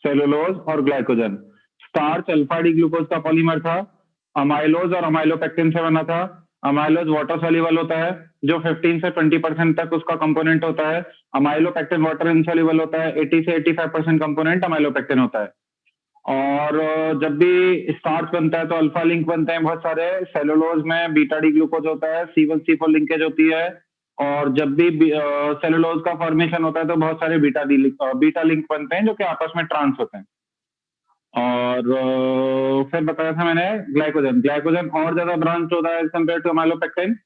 Cellulose और glycogen. Starch alpha D glucose का polymer था। अमाइलोज और अमाइलोपेक्टिन से बना था। अमाइलोज वाटर सॉल्युबल होता है, जो 15 से 20% तक उसका कंपोनेंट होता है। अमाइलोपेक्टिन वाटर इनसॉल्युबल होता है, 80 से 85% कंपोनेंट अमाइलोपेक्टिन होता है। और जब भी स्टार्च बनता है तो अल्फा लिंक बनते हैं बहुत सारे। सेलुलोज में बीटा डी ग्लूकोज होता है, C1C4 लिंकेज होती है। और जब भी सेलुलोज का फॉर्मेशन होता है तो बहुत सारे बीटा लिंक बनते हैं जो कि आपस में ट्रांस होते हैं। और फिर बताया था मैंने ग्लाइकोजन। ग्लाइकोजन और ज्यादा ब्रांच होता है कंपेयर टू अमाइलोपेक्टिन।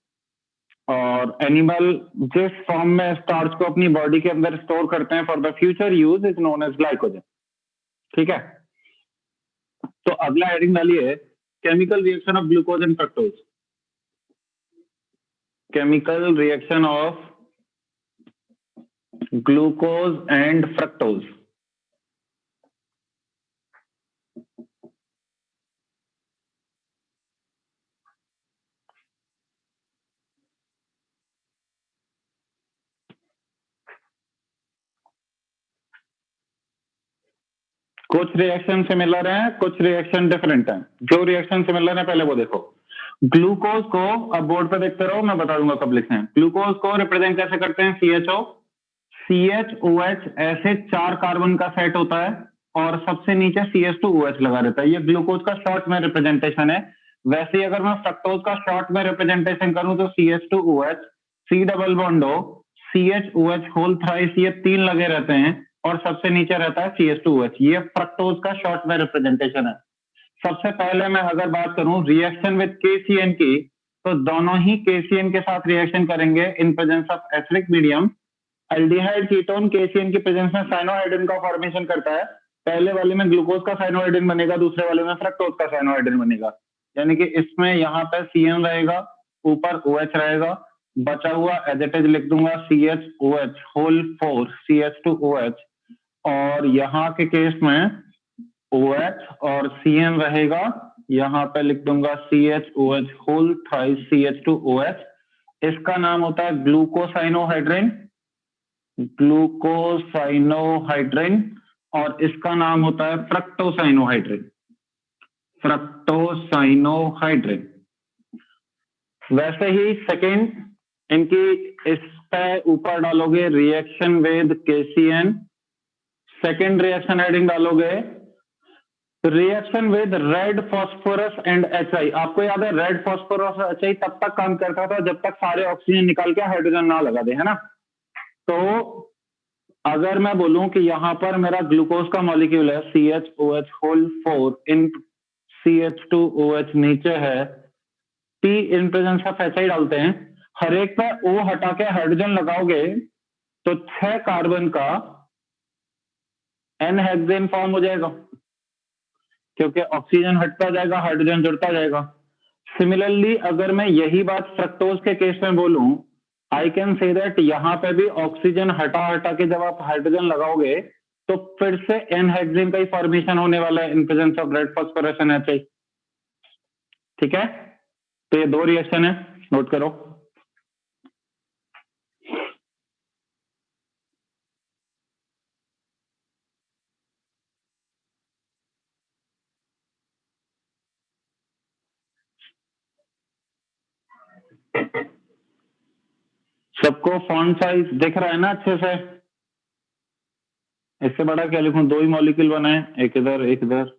और एनिमल जिस फॉर्म में स्टार्च को अपनी बॉडी के अंदर स्टोर करते हैं for the future use is known as glycogen. ठीक है, तो अगला हेडिंग डालिए, chemical reaction of glucose and fructose. Chemical reaction of glucose and fructose. कुछ रिएक्शन सिमिलर हैं, कुछ रिएक्शन डिफरेंट हैं। जो रिएक्शन सिमिलर है पहले वो देखो। ग्लूकोज को, अब बोर्ड पे देखते रहो, मैं बता दूंगा कब लिखना है। ग्लूकोज को रिप्रेजेंट कैसे करते हैं? CHO, CHOH, ऐसे 4 कार्बन का सेट होता है और सबसे नीचे CH2OH लगा रहता है। ये ग्लूकोज का शॉर्ट में रिप्रेजेंटेशन है। वैसे ही अगर मैं फ्रक्टोज का शॉर्ट में रिप्रेजेंटेशन करूं तो CH2OH, C double bond O, CHOH whole thrice, ये 3 लगे रहते हैं और सबसे नीचे रहता है CH2OH। ये फ्रक्टोज का शॉर्ट में रिप्रेजेंटेशन है। सबसे पहले मैं अगर बात करूं रिएक्शन विद KCN की, तो दोनों ही KCN के साथ रिएक्शन करेंगे in presence of acidic medium. Aldehyde ketone KCN की प्रेजेंस में साइनोहाइड्रिन का फॉर्मेशन करता है। पहले वाले में ग्लूकोज का साइनोहाइड्रिन बनेगा, दूसरे वाले में फ्रक्टोज का साइनोहाइड्रिन बनेगा। यानी कि इसमें यहाँ पे CN रहेगा, ऊपर OH रहेगा, बचा हुआ एज इट इज लिख दूंगा CHOH होल 4 CH2OH। और यहाँ के केस में OH और CN रहेगा, यहाँ पे लिख दूंगा CHOH होल थ्राइस CH2OH। इसका नाम होता है ग्लूकोसाइनोहाइड्रिन, ग्लूकोसाइनोहाइड्रिन। और इसका नाम होता है फ्रक्टोसाइनोहाइड्रिन, फ्रक्टोसाइनोहाइड्रिन। वैसे ही सेकंड इनकी इस पे ऊपर डालोगे reaction with KCN, second reaction heading डालोगे reaction with red phosphorus and HI। आपको याद है रेड फॉस्फोरस और HI तब तक काम करता था जब तक सारे ऑक्सीजन निकाल के हाइड्रोजन ना लगा दे, है ना। तो अगर मैं बोलूं कि यहां पर मेरा ग्लूकोज का मॉलिक्यूल है CHOH होल 4 इन CH2OH नीचे है, P in presence of HI डालते हैं। हर एक पे O हटा के हाइड्रोजन लगाओगे तो 6 कार्बन का N हेक्सेन फॉर्म हो जाएगा, क्योंकि ऑक्सीजन हटता जाएगा, हाइड्रोजन जुड़ता जाएगा। सिमिलरली अगर मैं यही बात फ्रक्टोज के केस में बोलूं, आई कैन से दैट यहां पे भी ऑक्सीजन हटा हटा के जब आप हाइड्रोजन लगाओगे तो फिर से एन हेक्सेन का ही फॉर्मेशन होने वाला है in presence of red phosphorus and HI। ठीक है, तो ये 2 रिएक्शन है, नोट करो। सबको फॉन्ट साइज दिख रहा है ना अच्छे से? इससे बड़ा क्या लिखूं? 2 ही मॉलिक्यूल बनाए, एक इधर एक इधर।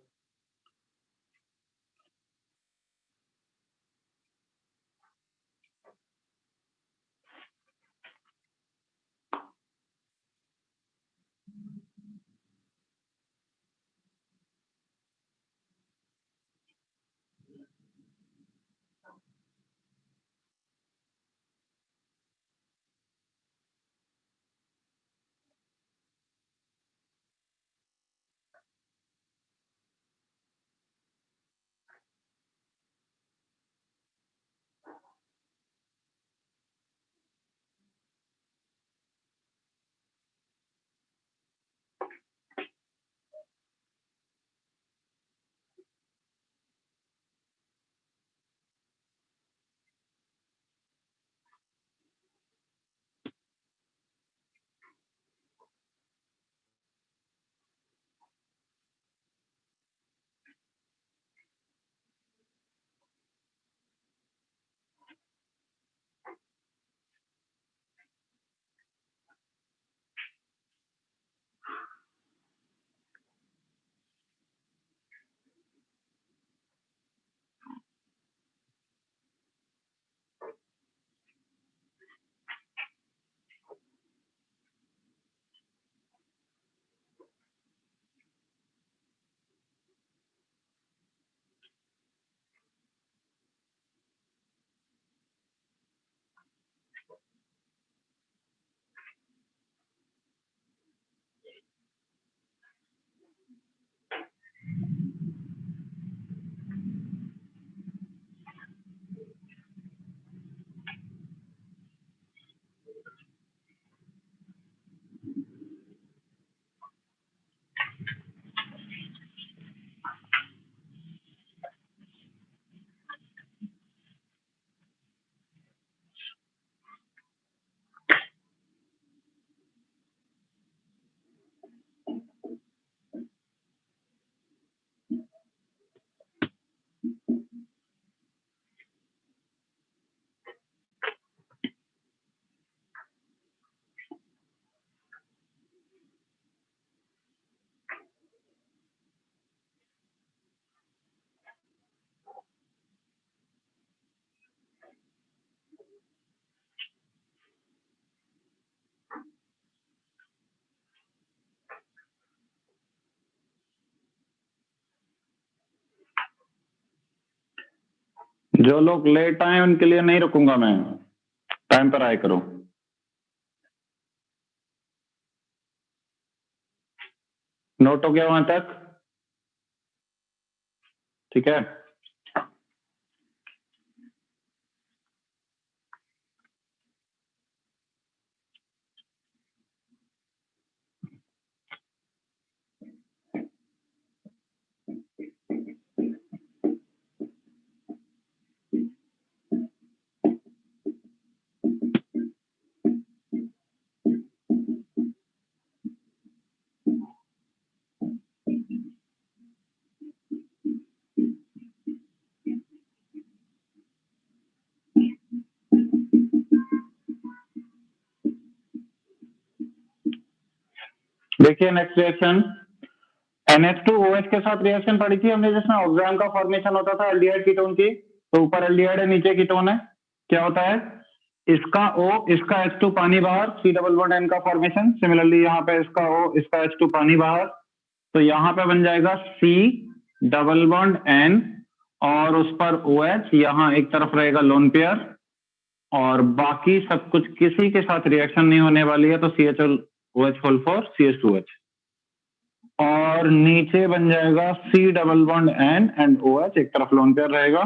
जो लोग लेट आए उनके लिए नहीं रुकूंगा मैं, टाइम पर आए करो। नोट हो गया वहां तक? ठीक है। देखिए नेक्स्ट रिएक्शन, NH2OH के साथ रिएक्शन पड़ी थी हमने जिसमें ऑक्साइड का फॉर्मेशन होता था एल्डिहाइड कीटोन की। तो ऊपर एल्डिहाइड है, नीचे कीटोन है। क्या होता है? इसका O, इसका H2 पानी बाहर, C डबल बॉन्ड N का फॉर्मेशन। सिमिलरली यहाँ पे इसका O, इसका H2 पानी बाहर, तो यहाँ पे बन जाएगा C डबल बॉन्ड N और उस पर OH, यहाँ एक तरफ रहेगा लोन पेयर और बाकी सब कुछ किसी के साथ रिएक्शन नहीं होने वाली है, तो CHOH होल फॉर CH2H और नीचे बन जाएगा C double bond N and OH, एक तरफ लोन पेयर रहेगा।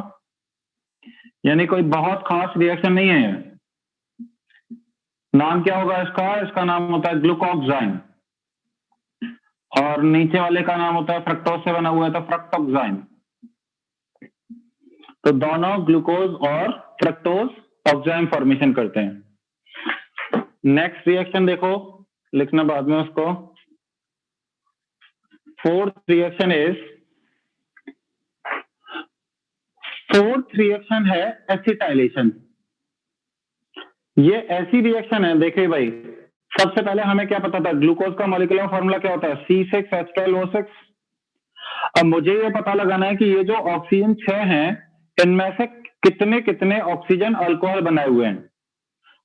यानी कोई बहुत खास रिएक्शन नहीं है। नाम क्या होगा इसका? इसका नाम होता है ग्लूकोक्साइन और नीचे वाले का नाम होता है फ्रक्टोज से बना हुआ है तो फ्रक्टोक्साइन। तो दोनों ग्लूकोज और फ्रक्टोज ऑक्साइन फॉर्मेशन करते हैं। नेक्स्ट रिएक्शन देखो, लिखना बाद में उसको। फोर्थ रिएक्शन है एसिटाइलेशन। ये ऐसी रिएक्शन है, देखिए भाई, सबसे पहले हमें क्या पता था? ग्लूकोज का मॉलिक्यूलर फॉर्मूला क्या होता है? C6H12O6। अब मुझे ये पता लगाना है कि ये जो ऑक्सीजन 6 हैं इनमें से कितने कितने ऑक्सीजन अल्कोहल बनाए हुए हैं।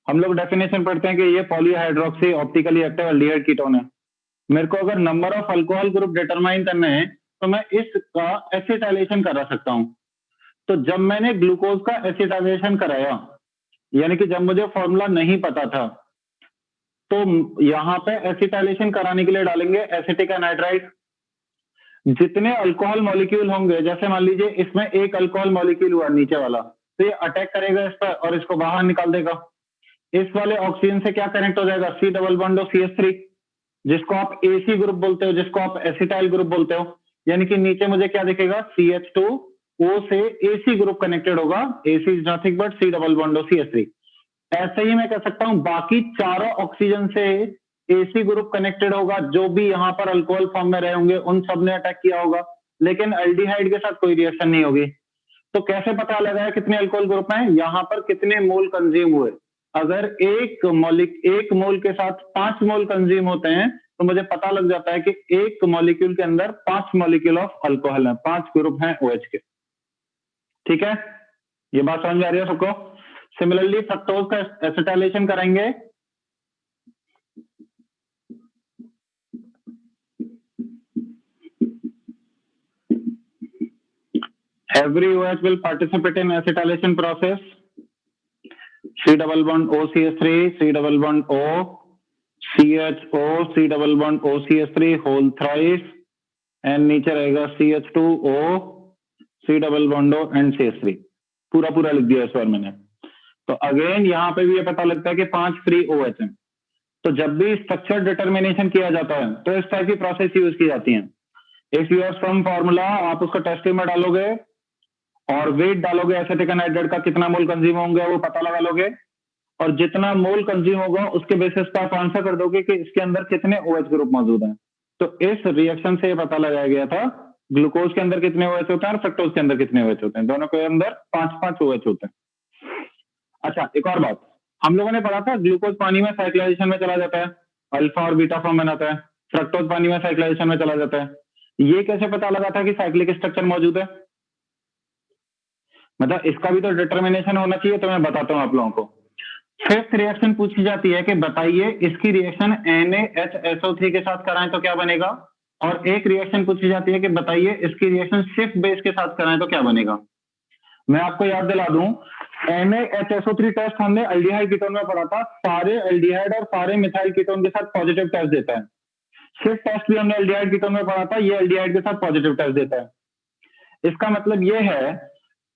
हम लोग डेफिनेशन पढ़ते हैं कि ये polyhydroxy optically active aldehyde ketone है। मेरे को अगर number of alcohol group determine करने हैं तो मैं इसका एसिटाइलेशन करा सकता हूं। तो जब मैंने ग्लूकोज का एसिटाइलेशन कराया, यानी कि जब मुझे फॉर्मूला नहीं पता था, तो यहां पे एसिटाइलेशन कराने के लिए डालेंगे एसिटिक एनाइड्राइड। जितने अल्कोहल मॉलिक्यूल होंगे, जैसे मान लीजिए इसमें एक अल्कोहल मॉलिक्यूल हुआ नीचे वाला, तो ये अटैक करेगा इस पर और इसको बाहर निकाल देगा। इस वाले ऑक्सीजन से क्या कनेक्ट हो जाएगा? C डबल बॉन्ड CH3, जिसको आप AC ग्रुप बोलते हो, जिसको आप एसिटाइल ग्रुप बोलते हो। यानी कि नीचे मुझे क्या दिखेगा? CH2O से AC ग्रुप कनेक्टेड होगा। AC is nothing but C double bond CH3। ऐसे ही मैं कह सकता हूं बाकी चारों ऑक्सीजन से AC ग्रुप कनेक्टेड होगा। जो भी यहाँ पर अल्कोहल फॉर्म में रहे होंगे उन सब ने अटैक किया होगा, लेकिन एल्डिहाइड के साथ कोई रिएक्शन नहीं होगी। तो कैसे पता लगा है कितने अल्कोहल ग्रुप हैं? यहाँ पर कितने मोल कंज्यूम हुए। अगर एक मोल के साथ 5 मोल कंज्यूम होते हैं तो मुझे पता लग जाता है कि एक मॉलिक्यूल के अंदर 5 मॉलिक्यूल ऑफ अल्कोहल है, 5 ग्रुप हैं OH के। ठीक है, ये बात समझ में आ रही है सबको? सिमिलरली फ्रक्टोज का एसिटाइलेशन करेंगे। Every OH will participate in acetylation process. C double bond OCH3, C double bond O, CHO, C double bond OCH3 whole thrice, and नीचे रहेगा CH2O, C double bond O and CH3। पूरा पूरा लिख दिया इस बार मैंने। तो अगेन यहाँ पे भी ये पता लगता है कि 5 फ्री OH हैं। तो जब भी स्ट्रक्चर डिटर्मिनेशन किया जाता है तो इस टाइप की प्रोसेस यूज की जाती है। If you have some formula, आप उसको टेस्ट में डालोगे और वेट डालोगे एसिटिक एनाइड्राइड का, कितना मोल कंज्यूम होंगे वो पता लगा लोगे, और जितना मोल कंज्यूम होगा उसके बेसिस पर आप आंसर कर दोगे कि इसके अंदर कितने OH ग्रुप मौजूद हैं। तो इस रिएक्शन से ये पता लगाया गया था ग्लूकोज के अंदर कितने OH होते हैं और फ्रक्टोज के अंदर कितने OH होते हैं। दोनों के अंदर 5-5 OH होते हैं। अच्छा, एक और बात, हम लोगों ने पढ़ा था ग्लूकोज पानी में साइक्लाइजेशन में चला जाता है, अल्फा और बीटा फॉर्म बनाता है। फ्रक्टोज पानी में साइक्लाइजेशन में चला जाता है। ये कैसे पता लगा था कि साइक्लिक स्ट्रक्चर मौजूद है? मतलब इसका भी तो डिटर्मिनेशन होना चाहिए। तो मैं बताता हूं आप लोगों को। फिफ्थ रिएक्शन पूछी जाती है कि बताइए इसकी रिएक्शन NaHSO3 के साथ कराएं तो क्या बनेगा, और एक रिएक्शन पूछी जाती है कि बताइए इसकी रिएक्शन सिर्फ बेस के साथ कराएं तो क्या बनेगा। मैं आपको याद दिला दूं, NaHSO3 टेस्ट हमने एल्डिहाइड कीटोन में पढ़ा था, सारे एल्डिहाइड और सारे मिथाइल कीटोन के साथ पॉजिटिव टेस्ट देता है। सिर्फ टेस्ट भी हमने एल्डिहाइड कीटोन में पढ़ा था, ये एल्डिहाइड के साथ पॉजिटिव टेस्ट देता है। इसका मतलब ये है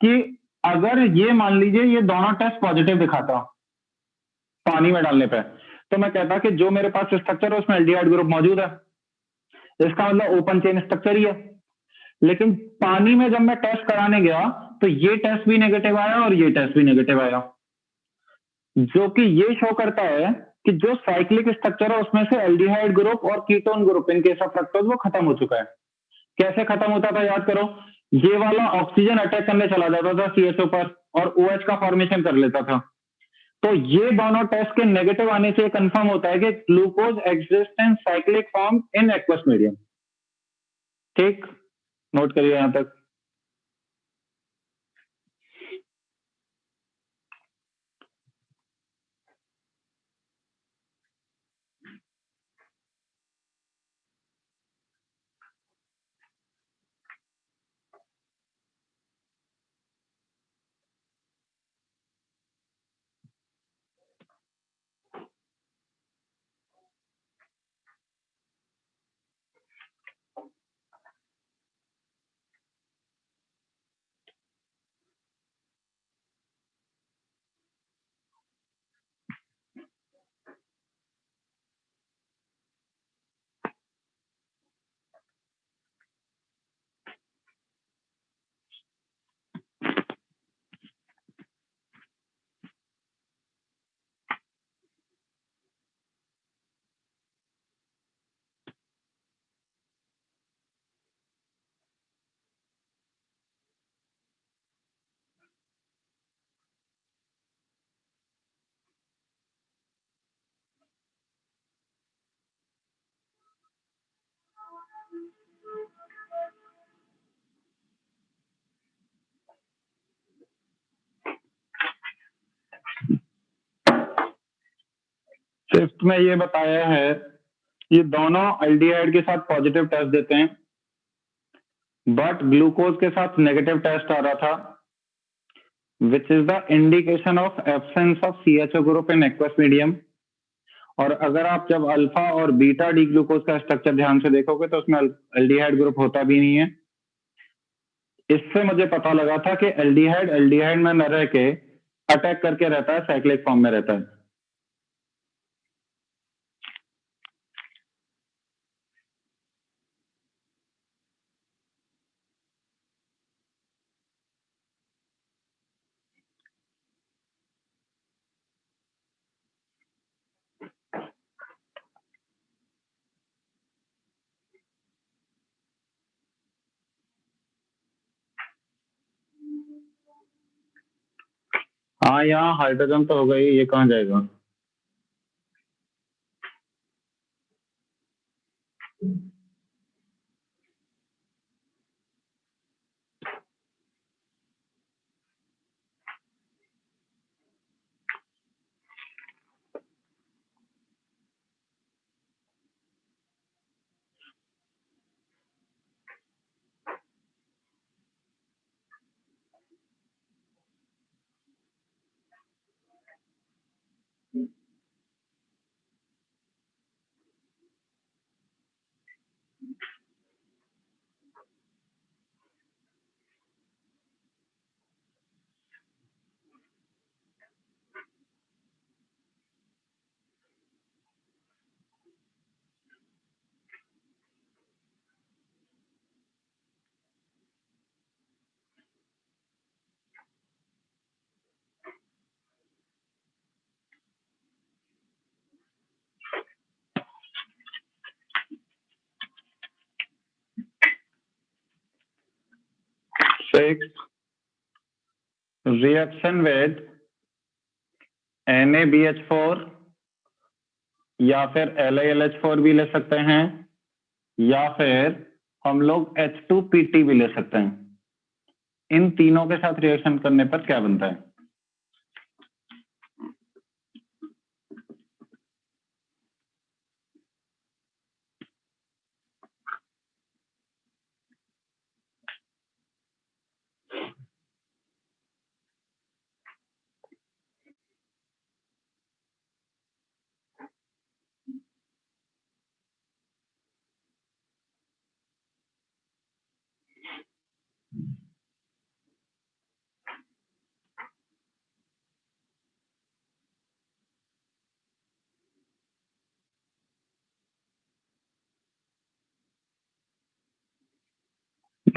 कि अगर ये मान लीजिए ये दोनों टेस्ट पॉजिटिव दिखाता पानी में डालने पे, तो मैं कहता कि जो मेरे पास स्ट्रक्चर है उसमें एल्डिहाइड ग्रुप मौजूद है, इसका मतलब ओपन चेन स्ट्रक्चर ही है। लेकिन पानी में जब मैं टेस्ट कराने गया तो ये टेस्ट भी नेगेटिव आया और ये टेस्ट भी नेगेटिव आया, जो कि ये शो करता है कि जो साइक्लिक स्ट्रक्चर है उसमें से एल्डिहाइड ग्रुप और ketone group in case of fructose वो खत्म हो चुका है। कैसे खत्म होता था याद करो, ये वाला ऑक्सीजन अटैक करने चला जाता था CHO पर और OH का फॉर्मेशन कर लेता था। तो ये दोनों टेस्ट के नेगेटिव आने से कंफर्म होता है कि glucose exist in cyclic form in aqueous medium. ठीक, नोट करिए यहां तक। फिफ्थ में ये बताया है, ये दोनों एल्डिहाइड के साथ पॉजिटिव टेस्ट देते हैं, बट ग्लूकोज के साथ नेगेटिव टेस्ट आ रहा था, which is the indication of absence of CHO group in aqueous medium. और अगर आप जब अल्फा और बीटा डी ग्लूकोज का स्ट्रक्चर ध्यान से देखोगे तो उसमें एल्डिहाइड ग्रुप होता भी नहीं है। इससे मुझे पता लगा था कि एल्डिहाइड एल्डिहाइड में न रह के अटैक करके रहता है, साइक्लिक फॉर्म में रहता है। हाँ, यहाँ हाइड्रोजन तो हो गई, ये कहाँ जाएगा? सिक्स, रिएक्शन विद NaBH4 या फिर LiLH4 भी ले सकते हैं, या फिर हम लोग H2PT भी ले सकते हैं। इन तीनों के साथ रिएक्शन करने पर क्या बनता है?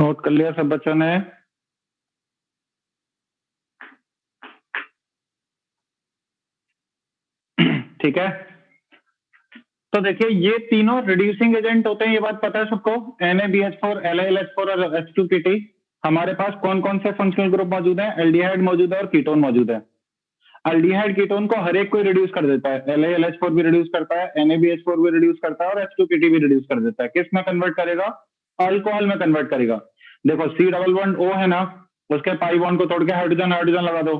नोट कर लिया सब बच्चों ने? ठीक है, तो देखिए ये तीनों रिड्यूसिंग एजेंट होते हैं, ये बात पता है सबको। NaBH4, LiLH4 और H2PT। हमारे पास कौन कौन से फंक्शनल ग्रुप मौजूद हैं? एल्डिहाइड मौजूद है और कीटोन मौजूद है। एल्डिहाइड कीटोन को हर एक को रिड्यूस कर देता है। LiLH4 भी रिड्यूस करता है, NaBH4 भी रिड्यूस करता है और H2PT भी रिड्यूस कर देता है। किस में कन्वर्ट करेगा? अल्कोहल में कन्वर्ट करेगा। देखो C डबल बॉन्ड O है ना, उसके पाई बॉन्ड को तोड़ के हाइड्रोजन हाइड्रोजन लगा दो,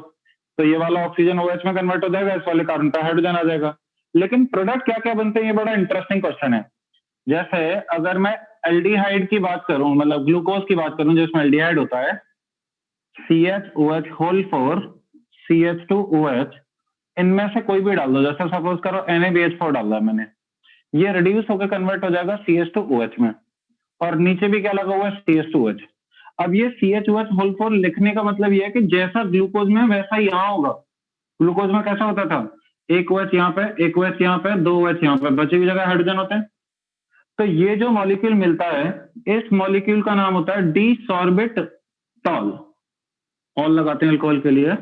तो ये वाला ऑक्सीजन OH में कन्वर्ट हो जाएगा, इस वाले कार्बन पे हाइड्रोजन आ जाएगा। लेकिन प्रोडक्ट क्या क्या बनते हैं, ये बड़ा इंटरेस्टिंग क्वेश्चन है। जैसे अगर मैं एल्डिहाइड की बात करूं, मतलब ग्लूकोज की बात करूं जिसमें एल्डिहाइड होता है, CHOH होल 4 CH2OH, इनमें से कोई भी डाल दो, जैसे सपोज करो NaBH4 डाल दिया मैंने, ये रिड्यूस होकर कन्वर्ट हो जाएगा CH2OH में, और नीचे भी क्या लगा हुआ है? CH2OH। अब ये CHOH होल 4 लिखने का मतलब ये है कि जैसा ग्लूकोज में वैसा ही यहाँ होगा। ग्लूकोज में कैसा होता था? एक OH यहाँ पे, एक OH यहाँ पे, दो OH यहाँ पे, बची हुई जगह हाइड्रोजन होते हैं। तो ये जो मॉलिक्यूल मिलता है, इस मॉलिक्यूल का नाम होता है डिसॉर्बिटॉल। ऑल लगाते हैं अल्कोहल के लिए।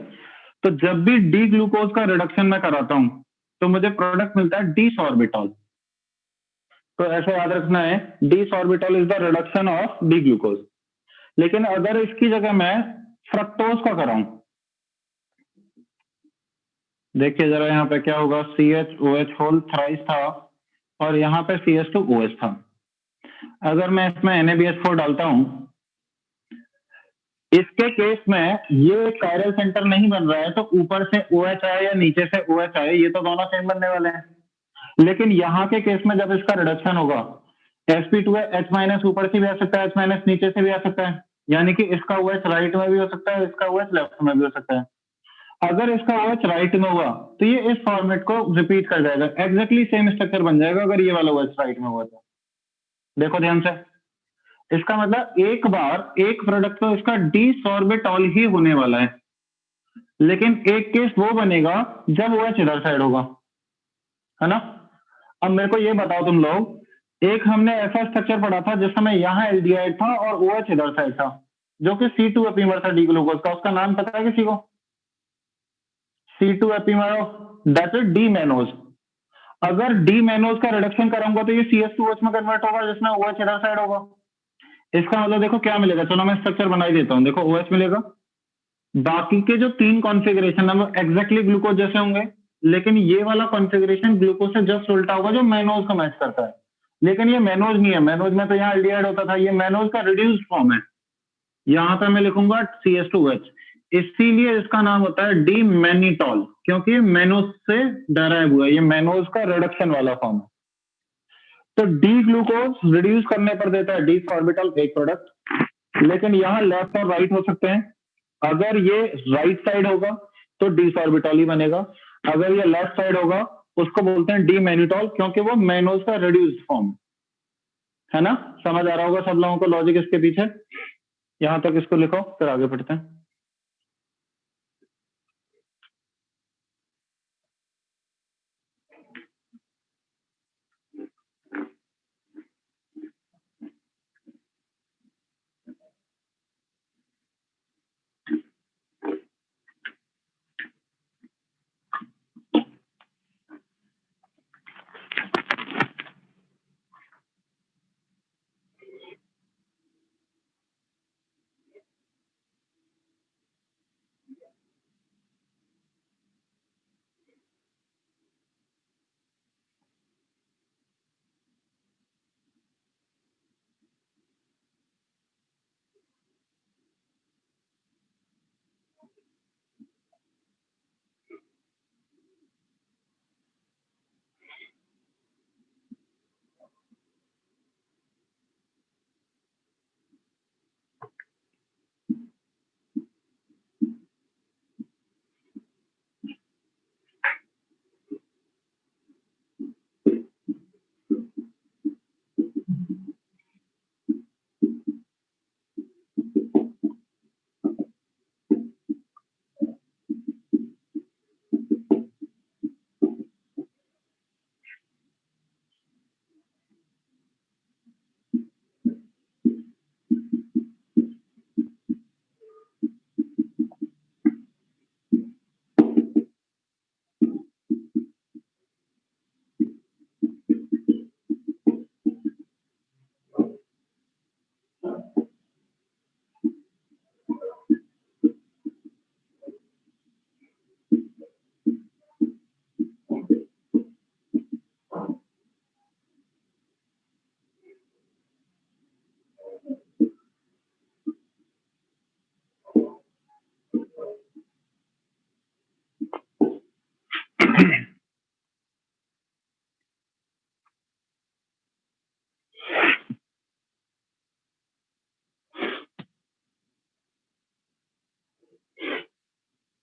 तो जब भी डी ग्लूकोज का रिडक्शन मैं कराता हूं, तो मुझे प्रोडक्ट मिलता है डिसॉर्बिटॉल। तो ऐसे याद रखना है, D sorbitol is the reduction of D glucose. लेकिन अगर इसकी जगह मैं फ्रक्टोज का कराऊं, देखिए जरा यहाँ पे क्या होगा, CHOH होल थ्राइस था और यहाँ पे CH2OH था। अगर मैं इसमें NaBH4 डालता हूं, इसके केस में ये कायरल सेंटर नहीं बन रहा है, तो ऊपर से OH आए या नीचे से OH आए, ये तो दोनों सेम बनने वाले हैं। लेकिन यहाँ के केस में जब इसका रिडक्शन होगा, sp2 है, H माइनस ऊपर से भी आ सकता है, H माइनस नीचे से भी आ सकता है, यानी कि इसका OH राइट में भी हो सकता है, इसका OH लेफ्ट में भी हो सकता है। अगर इसका OH राइट में हुआ तो ये इस फॉर्मेट को रिपीट कर जाएगा, एग्जैक्टली सेम स्ट्रक्चर बन जाएगा अगर ये वाला OH राइट में हुआ तो। देखो ध्यान से, इसका मतलब एक बार एक प्रोडक्ट तो इसका डिसॉर्बिटॉल ही होने वाला है, लेकिन एक केस वो बनेगा जब OH इधर साइड होगा, है ना। अब मेरे को ये बताओ तुम लोग, एक हमने ऐसा स्ट्रक्चर पढ़ा था जिस समय यहाँ एल्डिहाइड था और OH इधर साइड था, जो कि C2 एपीमर था डी ग्लूकोज का, उसका नाम पता है किसी को? C2 epimer that is D mannose. अगर डी मैनोज का रिडक्शन कराऊंगा तो ये CH2OH में कन्वर्ट होगा जिसमें OH इधर साइड होगा। इसका मतलब देखो क्या मिलेगा, चलो मैं स्ट्रक्चर बना ही देता हूँ। देखो OH मिलेगा, बाकी के जो तीन कॉन्फ़िगरेशन है वो एग्जैक्टली ग्लूकोज जैसे होंगे, लेकिन ये वाला कॉन्फ़िगरेशन ग्लूकोज से जस्ट उल्टा होगा जो मैनोज को मैच करता है। लेकिन ये मैनोज नहीं है, मैनोज में तो यहाँ एल्डिहाइड होता था, ये मैनोज का रिड्यूस्ड फॉर्म है। यहाँ पे मैं लिखूंगा CH2OH, इसीलिए इसका नाम होता है डी मैनिटॉल, क्योंकि मैनोज से डराइव हुआ है, ये मैनोज का रिडक्शन वाला फॉर्म है। तो डी ग्लूकोज रिड्यूस करने पर देता है डी ऑर्बिटल एक प्रोडक्ट, लेकिन यहाँ लेफ्ट और राइट हो सकते हैं। अगर ये राइट साइड होगा तो डी ऑर्बिटल ही बनेगा, अगर ये लेफ्ट साइड होगा उसको बोलते हैं डी मैनिटॉल, क्योंकि वो मैनोज का रिड्यूस्ड फॉर्म है ना। समझ आ रहा होगा सब लोगों को लॉजिक इसके पीछे। यहां तक इसको लिखो, फिर आगे बढ़ते हैं।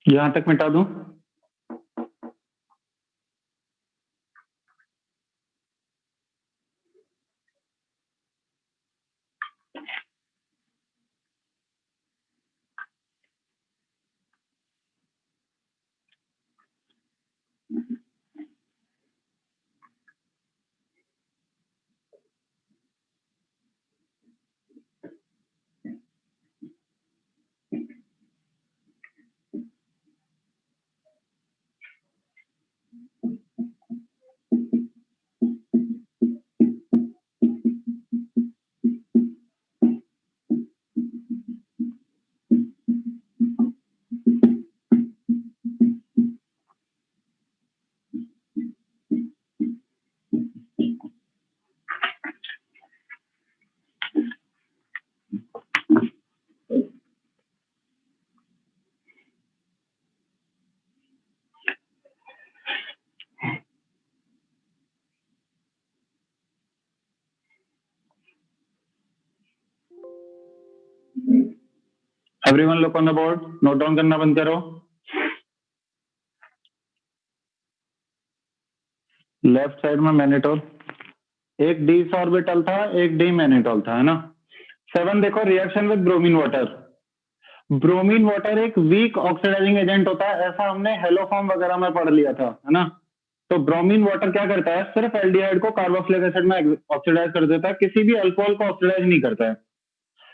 यहां तक मिटा दूं? Everyone look on the board, note down करना बंद करो। लेफ्ट साइड में मैग्नेटोल, एक डी ऑर्बिटल था, एक डी मैग्नेटोल था, है ना। 7 देखो, reaction with bromine water. Bromine water एक वीक ऑक्सीडाइजिंग एजेंट होता है, ऐसा हमने हेलोफॉर्म वगैरह में पढ़ लिया था, है ना। तो ब्रोमीन वाटर क्या करता है, सिर्फ एल्डिहाइड को कार्बोक्सिलिक एसिड में ऑक्सीडाइज कर देता है, किसी भी अल्कोहल को ऑक्सीडाइज नहीं करता है,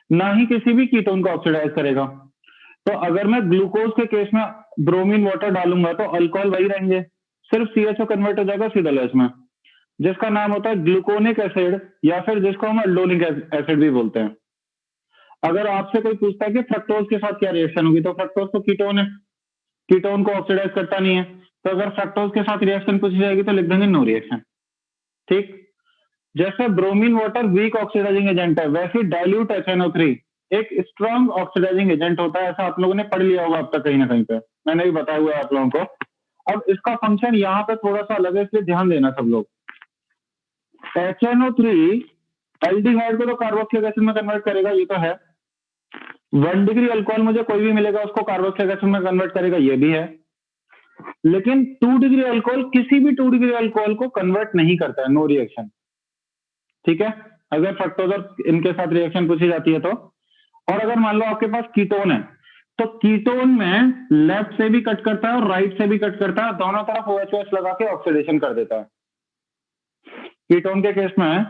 ना ही किसी भी कीटोन को ऑक्सीडाइज करेगा। तो अगर मैं ग्लूकोज के केस में ब्रोमीन वाटर डालूंगा तो अल्कोहल वही रहेंगे, सिर्फ सीएचओ कन्वर्ट हो जाएगा सीडोलेस में, जिसका नाम होता है ग्लूकोनिक एसिड, या फिर जिसको हम अल्डोनिक एसिड भी बोलते हैं। अगर आपसे कोई पूछता है कि फ्रक्टोज के साथ क्या रिएक्शन होगी, तो फ्रक्टोज तो कीटोन है, कीटोन को ऑक्सीडाइज करता नहीं है, तो अगर फ्रक्टोज के साथ रिएक्शन पूछी जाएगी तो लिख देंगे नो रिएक्शन। ठीक, जैसे bromine water weak oxidising agent है, वैसे डाइल्यूट HNO3 एक स्ट्रॉन्ग ऑक्सीडाइजिंग एजेंट होता है, ऐसा आप लोगों ने पढ़ लिया होगा अब तक कहीं ना कहीं पे, मैंने भी बताया हुआ है आप लोगों को। अब इसका फंक्शन यहाँ पे थोड़ा सा अलग है, इसलिए ध्यान देना सब लोग। HNO3 एल्डिहाइड को तो कार्बोक्सिलिक एसिड में कन्वर्ट करेगा, ये तो है। 1 डिग्री अल्कोहल मुझे कोई भी मिलेगा, उसको कार्बोक्सिलिक एसिड में कन्वर्ट करेगा, ये भी है। लेकिन 2 डिग्री अल्कोहल किसी भी 2 डिग्री अल्कोहल को कन्वर्ट नहीं करता है, नो रिएक्शन। ठीक है, अगर फ्रक्टोज और इनके साथ रिएक्शन पूछी जाती है तो। और अगर मान लो आपके पास कीटोन है, तो कीटोन में लेफ्ट से भी कट करता है और राइट से भी कट करता है, दोनों तरफ OH लगा के ऑक्सीडेशन कर देता है। कीटोन के केस में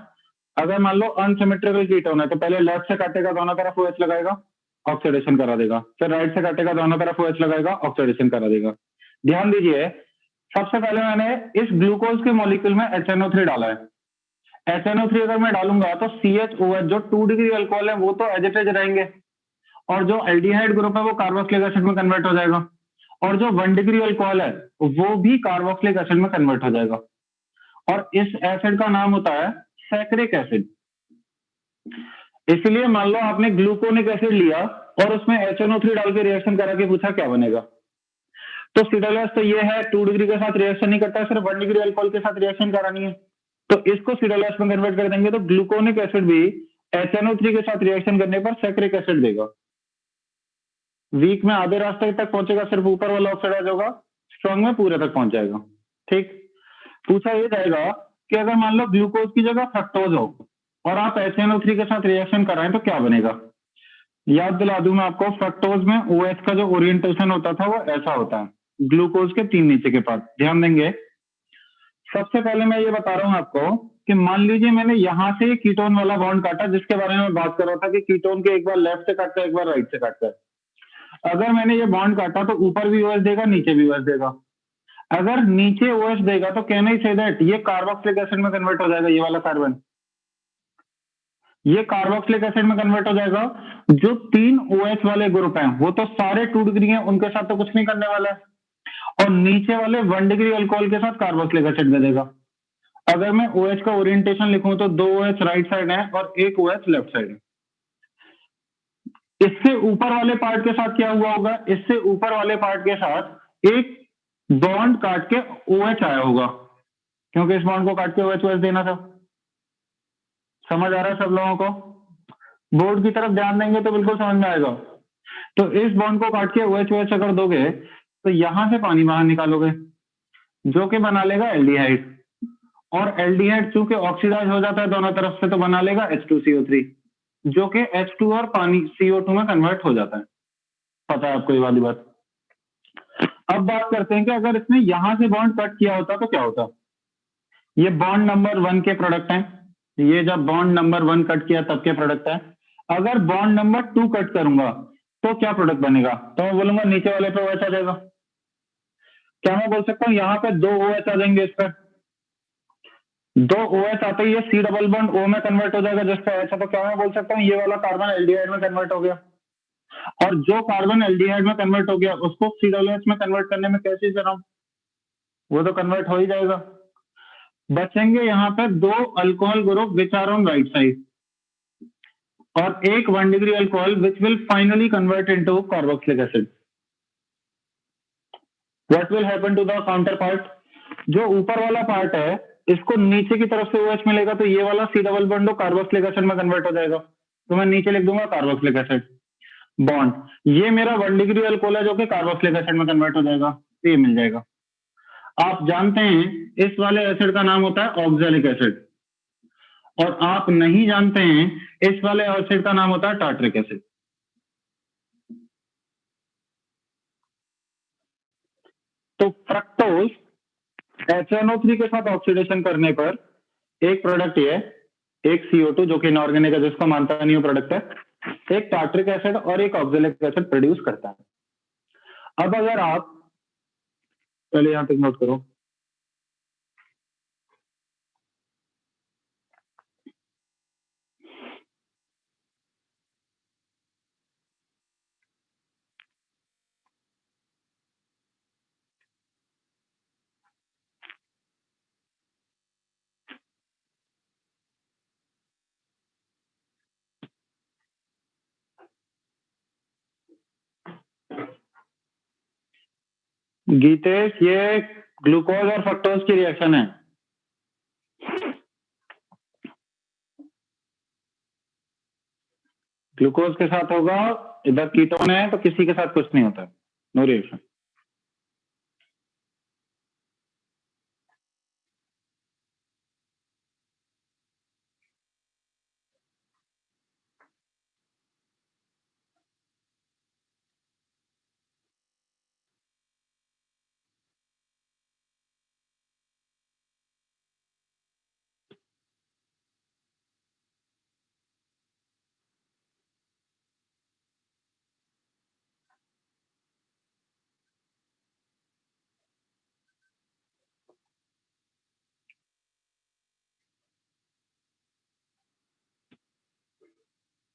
अगर मान लो अनसिमेट्रिकल कीटोन है, तो पहले लेफ्ट से काटेगा, दोनों तरफ OH लगाएगा, ऑक्सीडेशन करा देगा, फिर राइट से काटेगा, दोनों तरफ OH लगाएगा, ऑक्सीडेशन करा देगा। ध्यान दीजिए, सबसे पहले मैंने इस ग्लूकोज के मॉलिक्यूल में HNO3 डाला है। HNO3 अगर मैं डालूंगा तो CHOH जो 2 डिग्री अल्कोहल है वो तो एज इट इज रहेंगे, और जो एल्डिहाइड ग्रुप है वो कार्बोक्सिलिक एसिड में कन्वर्ट हो जाएगा, और जो 1 डिग्री अल्कोहल है वो भी कार्बोक्सिलिक एसिड में कन्वर्ट हो जाएगा। और इस एसिड का नाम होता है सैकरिक एसिड। इसलिए मान लो आपने ग्लूकोनिक एसिड लिया और उसमें HNO3 डाल के रिएक्शन करा के पूछा क्या बनेगा, तो सीडोलेस तो ये है 2 डिग्री के साथ रिएक्शन नहीं करता है, सिर्फ 1 डिग्री अल्कोहल के साथ रिएक्शन करानी है, तो इसको सीडोलेस में कन्वर्ट कर देंगे, तो ग्लूकोनिक एसिड भी HNO3 के साथ रिएक्शन करने पर सैकरिक एसिड देगा। वीक में आधे रास्ते तक पहुंचेगा, सिर्फ ऊपर वाला ऑक्सीडाइज होगा, स्ट्रॉन्ग में पूरे तक पहुंच जाएगा। ठीक, पूछा ये जाएगा कि अगर मान लो ग्लूकोज की जगह फ्रक्टोज हो और आप HNO3 के साथ रिएक्शन कराएं तो क्या बनेगा। याद दिला दूं मैं आपको, फ्रक्टोज में OH का जो ओरिएंटेशन होता था वो ऐसा होता है, ग्लूकोज के 3 नीचे के पास। ध्यान देंगे, सबसे पहले मैं ये बता रहा हूं आपको कि मान लीजिए मैंने यहां से कीटोन वाला बॉन्ड काटा, जिसके बारे में बात कर रहा था कि कीटोन के एक बार लेफ्ट से काटता है, एक बार राइट से काटता है। अगर मैंने ये बॉन्ड काटा तो ऊपर भी OH देगा, नीचे भी OH देगा। अगर नीचे OH देगा तो कैन आई से दैट ये कार्बोक्सिलिक एसिड में कन्वर्ट हो जाएगा, ये वाला कार्बन ये कार्बोक्सिलिक एसिड में कन्वर्ट हो जाएगा। जो 3 OH वाले ग्रुप हैं वो तो सारे 2 डिग्री हैं, उनके साथ तो कुछ नहीं करने वाला है, और नीचे वाले 1 डिग्री अल्कोहल के साथ कार्बोक्सिलिक एसिड दे देगा। अगर मैं OH का ओरिएंटेशन लिखूं तो 2 OH राइट साइड है और 1 OH लेफ्ट साइड है। इससे ऊपर वाले पार्ट के साथ क्या हुआ होगा, इससे ऊपर वाले पार्ट के साथ एक बॉन्ड काट के OH आया होगा, क्योंकि इस बॉन्ड को काट के OH देना था। समझ आ रहा है सब लोगों को? बोर्ड की तरफ ध्यान देंगे तो बिल्कुल समझ में आएगा। तो इस बॉन्ड को काट के OH अगर दोगे तो यहां से पानी बाहर निकालोगे, जो कि बना लेगा एल्डिहाइड, और एल्डिहाइड चूंकि ऑक्सीडाइज हो जाता है दोनों तरफ से तो बना लेगा H2CO3, जो कि H2 और पानी CO2 में कन्वर्ट हो जाता है। पता है आपको ये वाली बात? अब बात करते हैं कि अगर इसने यहां से बॉन्ड कट किया होता तो क्या होता। ये बॉन्ड नंबर 1 के प्रोडक्ट हैं, ये जब बॉन्ड नंबर 1 कट किया तब के प्रोडक्ट है। अगर बॉन्ड नंबर 2 कट करूंगा तो क्या प्रोडक्ट बनेगा? तो मैं बोलूंगा नीचे वाले पे OH आ जाएगा। क्या मैं बोल सकता हूँ यहाँ पे 2 OH आ जाएंगे, इस पर 2 OH आते ही ये C डबल बॉन्ड O में कन्वर्ट हो जाएगा जिसका ऐसा, तो क्या मैं बोल सकता हूँ ये वाला कार्बन एल्डिहाइड में कन्वर्ट हो गया, और जो कार्बन एल्डिहाइड में कन्वर्ट हो गया उसको COOH में कन्वर्ट करने में क्या चीज रहा हूं, वो तो कन्वर्ट हो ही जाएगा। बचेंगे यहाँ पे 2 alcohol group which are on right side, और एक 1 degree alcohol which will finally convert into carboxylic acid. What will happen to the counterpart? जो ऊपर वाला पार्ट है इसको नीचे की तरफ से OH मिलेगा तो ये वाला C double bond carboxylic acid में कन्वर्ट हो जाएगा, तो मैं नीचे लिख दूंगा कार्बोक्सिलिक एसिड बॉन्ड। ये मेरा 1 डिग्री अल्कोहल है जो कि कार्बोक्सिलिक एसिड में कन्वर्ट हो जाएगा, तो ये मिल जाएगा। आप जानते हैं इस वाले एसिड का नाम होता है ऑक्सैलिक एसिड, और आप नहीं जानते हैं इस वाले एसिड का नाम होता है टार्टरिक एसिड। तो फ्रक्टोज HNO3 के साथ ऑक्सीडेशन करने पर एक प्रोडक्ट ये, एक CO2 जो कि इनऑर्गेनिक है जिसको मानता नहीं हो प्रोडक्ट है, एक टार्टरिक एसिड और एक ऑक्सैलिक एसिड प्रोड्यूस करता है। अब अगर आप पहले यहां तक नोट करो, गीतेश ये ग्लूकोज और फ्रक्टोज की रिएक्शन है। ग्लूकोज के साथ होगा, इधर कीटोन है तो किसी के साथ कुछ नहीं होता, नो रिएक्शन।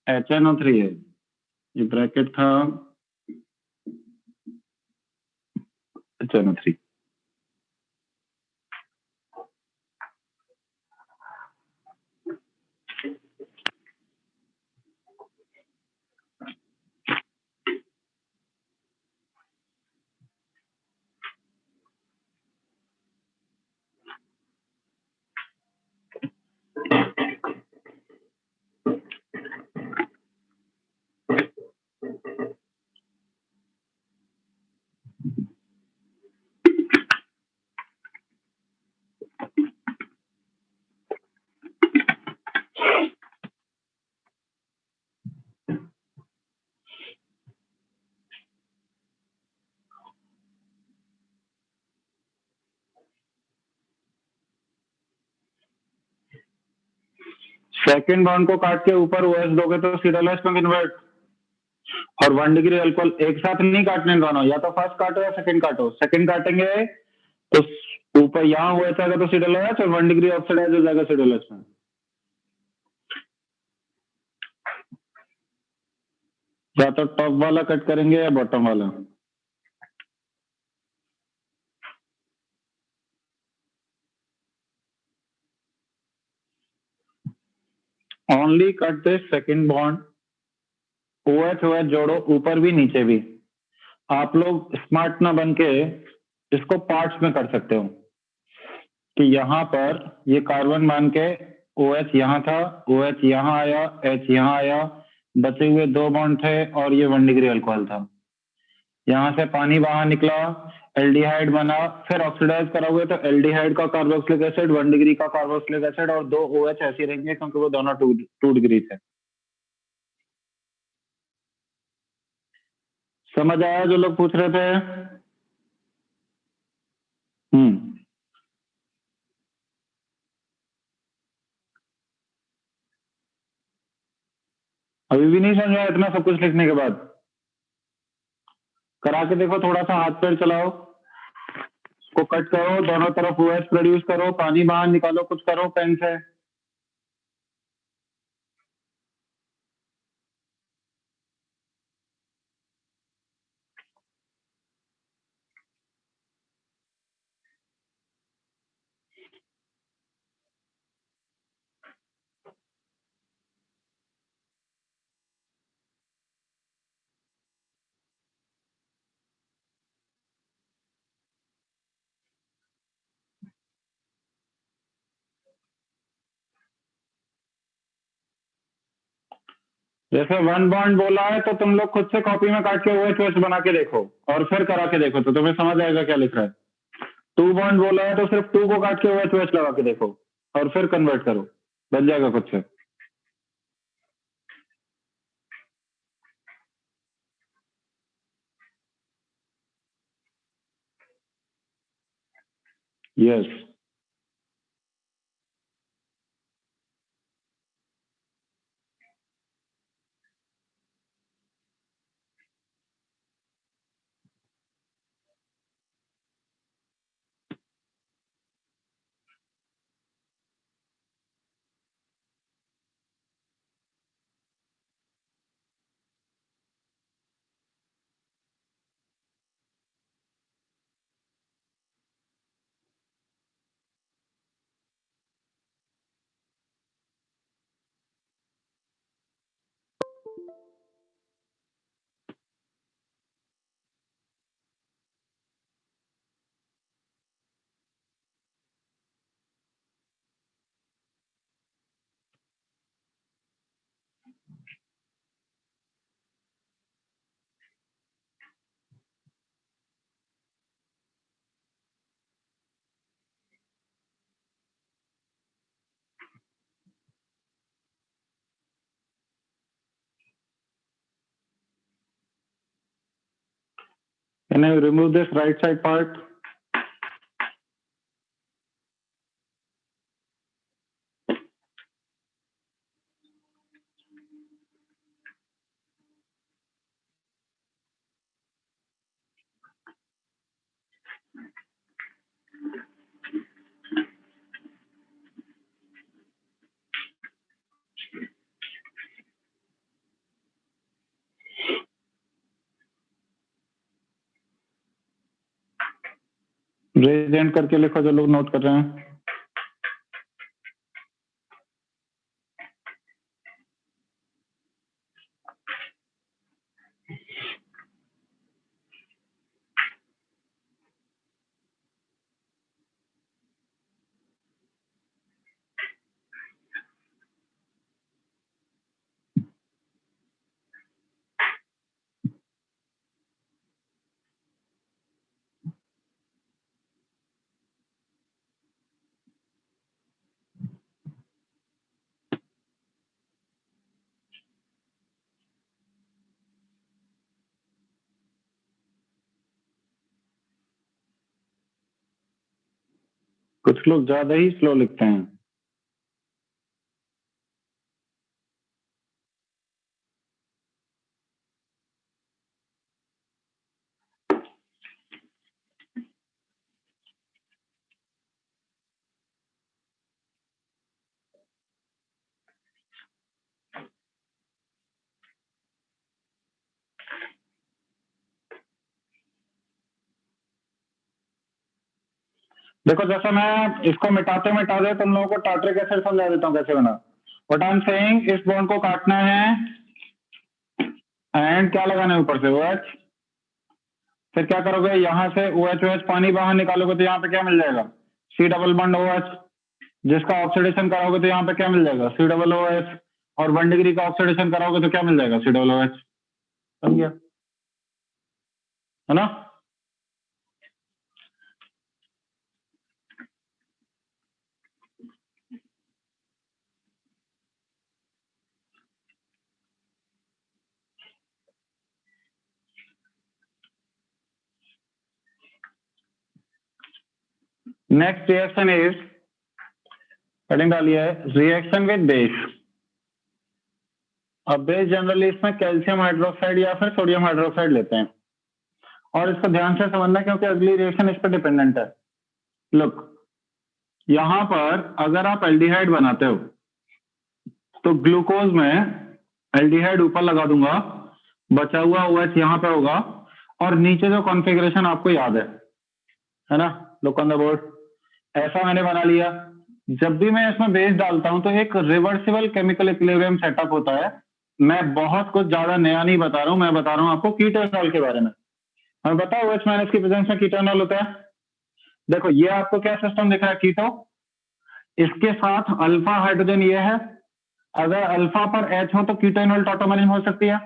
HNO3 है, ये ब्रैकेट था HNO3। सेकेंड बॉन्ड को काट के ऊपर OH दोगे तो COOH में कन्वर्ट, और 1 डिग्री अल्कोहल एक साथ नहीं काटने दोनों, या तो फर्स्ट काटो या सेकंड काटो। सेकंड काटेंगे तो ऊपर यहाँ OH आएगा तो COOH, और 1 डिग्री ऑक्सीडाइज हो जाएगा COOH में। या तो टॉप वाला कट करेंगे या बॉटम वाला। Only cut this second bond, OH OH जोड़ो ऊपर भी नीचे भी। आप लोग स्मार्ट ना बन के इसको पार्ट्स में कर सकते हो कि यहाँ पर ये कार्बन मान के OH यहाँ था, OH यहाँ आया, H यहाँ आया, बचे हुए 2 बॉन्ड थे और ये 1 डिग्री अल्कोहल था। यहाँ से पानी बाहर निकला, एल्डिहाइड बना, फिर ऑक्सीडाइज करा हुआ तो एल्डिहाइड का कार्बोक्सिलिक एसिड, 1 डिग्री का कार्बोक्सिलिक एसिड और 2 OH ऐसे रहेंगे क्योंकि वो दोनों 2 डिग्री थे। समझ आया जो लोग पूछ रहे थे? अभी भी नहीं समझ आया इतना सब कुछ लिखने के बाद? करा के देखो, थोड़ा सा हाथ पैर चलाओ, को कट करो, दोनों तरफ OH प्रोड्यूस करो, पानी बाहर निकालो, कुछ करो पेन से। जैसे 1 बॉन्ड बोला है तो तुम लोग खुद से कॉपी में काट के OH बना के देखो और फिर करा के देखो तो तुम्हें समझ आएगा क्या लिख रहा है। 2 बॉन्ड बोला है तो सिर्फ 2 को काट के OH लगा के देखो और फिर कन्वर्ट करो, बन जाएगा खुद से। Yes Can I remove this right side part? Raise hand करके लिखो जो लोग नोट कर रहे हैं। कुछ लोग ज्यादा ही स्लो लिखते हैं। देखो जैसे मैं इसको मिटाते मिटाते तुम लोगों को टार्ट्रिक एसिड समझा देता हूँ कैसे बना। व्हाट आई एम सेइंग, इस बॉन्ड को काटना है एंड क्या लगाना है ऊपर से OH, फिर क्या करोगे, यहाँ से OH OH पानी बाहर निकालोगे तो यहाँ पे क्या मिल जाएगा, C डबल बॉन्ड OH, जिसका ऑक्सीडेशन कराओगे तो यहाँ पे क्या मिल जाएगा, C डबल OH, और 1 डिग्री का ऑक्सीडेशन कराओगे तो क्या मिल जाएगा, C डबल OH। समझ गया, है ना। नेक्स्ट रिएक्शन इज, हेडिंग डालिए है रिएक्शन विद बेस। अब बेस जनरली इसमें कैल्शियम हाइड्रोक्साइड या फिर सोडियम हाइड्रोक्साइड लेते हैं, और इसको ध्यान से समझना क्योंकि अगली रिएक्शन इस पर डिपेंडेंट है। लुक, यहां पर अगर आप एल्डिहाइड बनाते हो तो ग्लूकोज में एल्डिहाइड ऊपर लगा दूंगा, बचा हुआ OH यहाँ पे होगा, और नीचे जो कॉन्फ़िगरेशन आपको याद है ना, लुक ऑन द बोर्ड, ऐसा मैंने बना लिया। जब भी मैं इसमें बेस डालता हूं तो एक रिवर्सिबल केमिकल इक्विलिब्रियम सेटअप होता है। मैं बहुत कुछ ज्यादा नया नहीं बता रहा हूं, मैं बता रहा हूं आपको कीटोनॉल के बारे में। हमें पता है OH माइनस की प्रेजेंस में कीटोनॉल होता है। देखो ये आपको क्या सिस्टम दिख रहा है, कीटो, इसके साथ अल्फा हाइड्रोजन ये है, अगर अल्फा पर H हो तो कीटोनॉल टॉटोमरिन हो सकती है।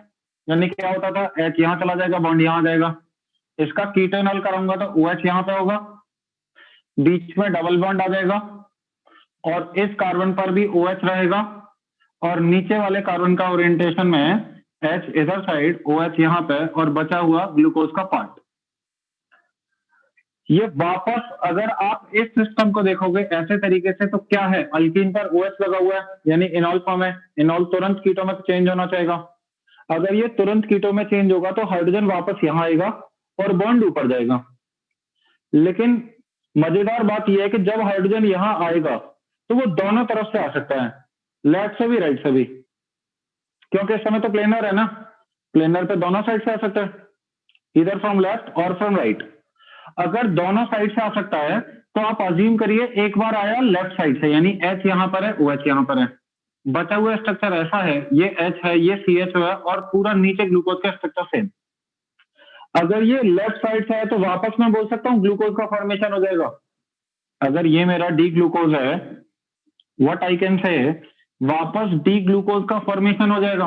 यानी क्या होता था, H यहां चला जाएगा, बॉन्ड यहां जाएगा, इसका कीटोनॉल कराऊंगा तो OH यहां पे होगा, बीच में डबल बॉन्ड आ जाएगा, और इस कार्बन पर भी OH रहेगा, और नीचे वाले कार्बन का ओरिएंटेशन में H इधर साइड, OH यहाँ पे, और बचा हुआ ग्लूकोज का पार्ट। ये वापस अगर आप इस सिस्टम को देखोगे ऐसे तरीके से तो क्या है, अल्कीन पर OH लगा हुआ है, यानी इनॉल फॉर्म है, इनॉल तुरंत कीटो में चेंज होना चाहेगा। अगर ये तुरंत कीटो में चेंज होगा तो हाइड्रोजन वापस यहाँ आएगा और बॉन्ड ऊपर जाएगा। लेकिन मजेदार बात यह है कि जब हाइड्रोजन यहाँ आएगा तो वो दोनों तरफ से आ सकता है, लेफ्ट से भी राइट से भी, क्योंकि इस समय तो प्लेनर है ना, प्लेनर पे दोनों साइड से आ सकता है, इधर फ्रॉम लेफ्ट और फ्रॉम राइट। अगर दोनों साइड से आ सकता है तो आप अज्यूम करिए एक बार आया लेफ्ट साइड से, यानी H यहां पर है, OH यहां पर है, बचा हुआ स्ट्रक्चर ऐसा है, ये H है, ये CH है, और पूरा नीचे ग्लूकोज का स्ट्रक्चर सेम। अगर ये लेफ्ट साइड से है तो वापस मैं बोल सकता हूं ग्लूकोज का फॉर्मेशन हो जाएगा। अगर ये मेरा डी ग्लूकोज है, व्हाट आई कैन से, वापस डी ग्लूकोज का फॉर्मेशन हो जाएगा।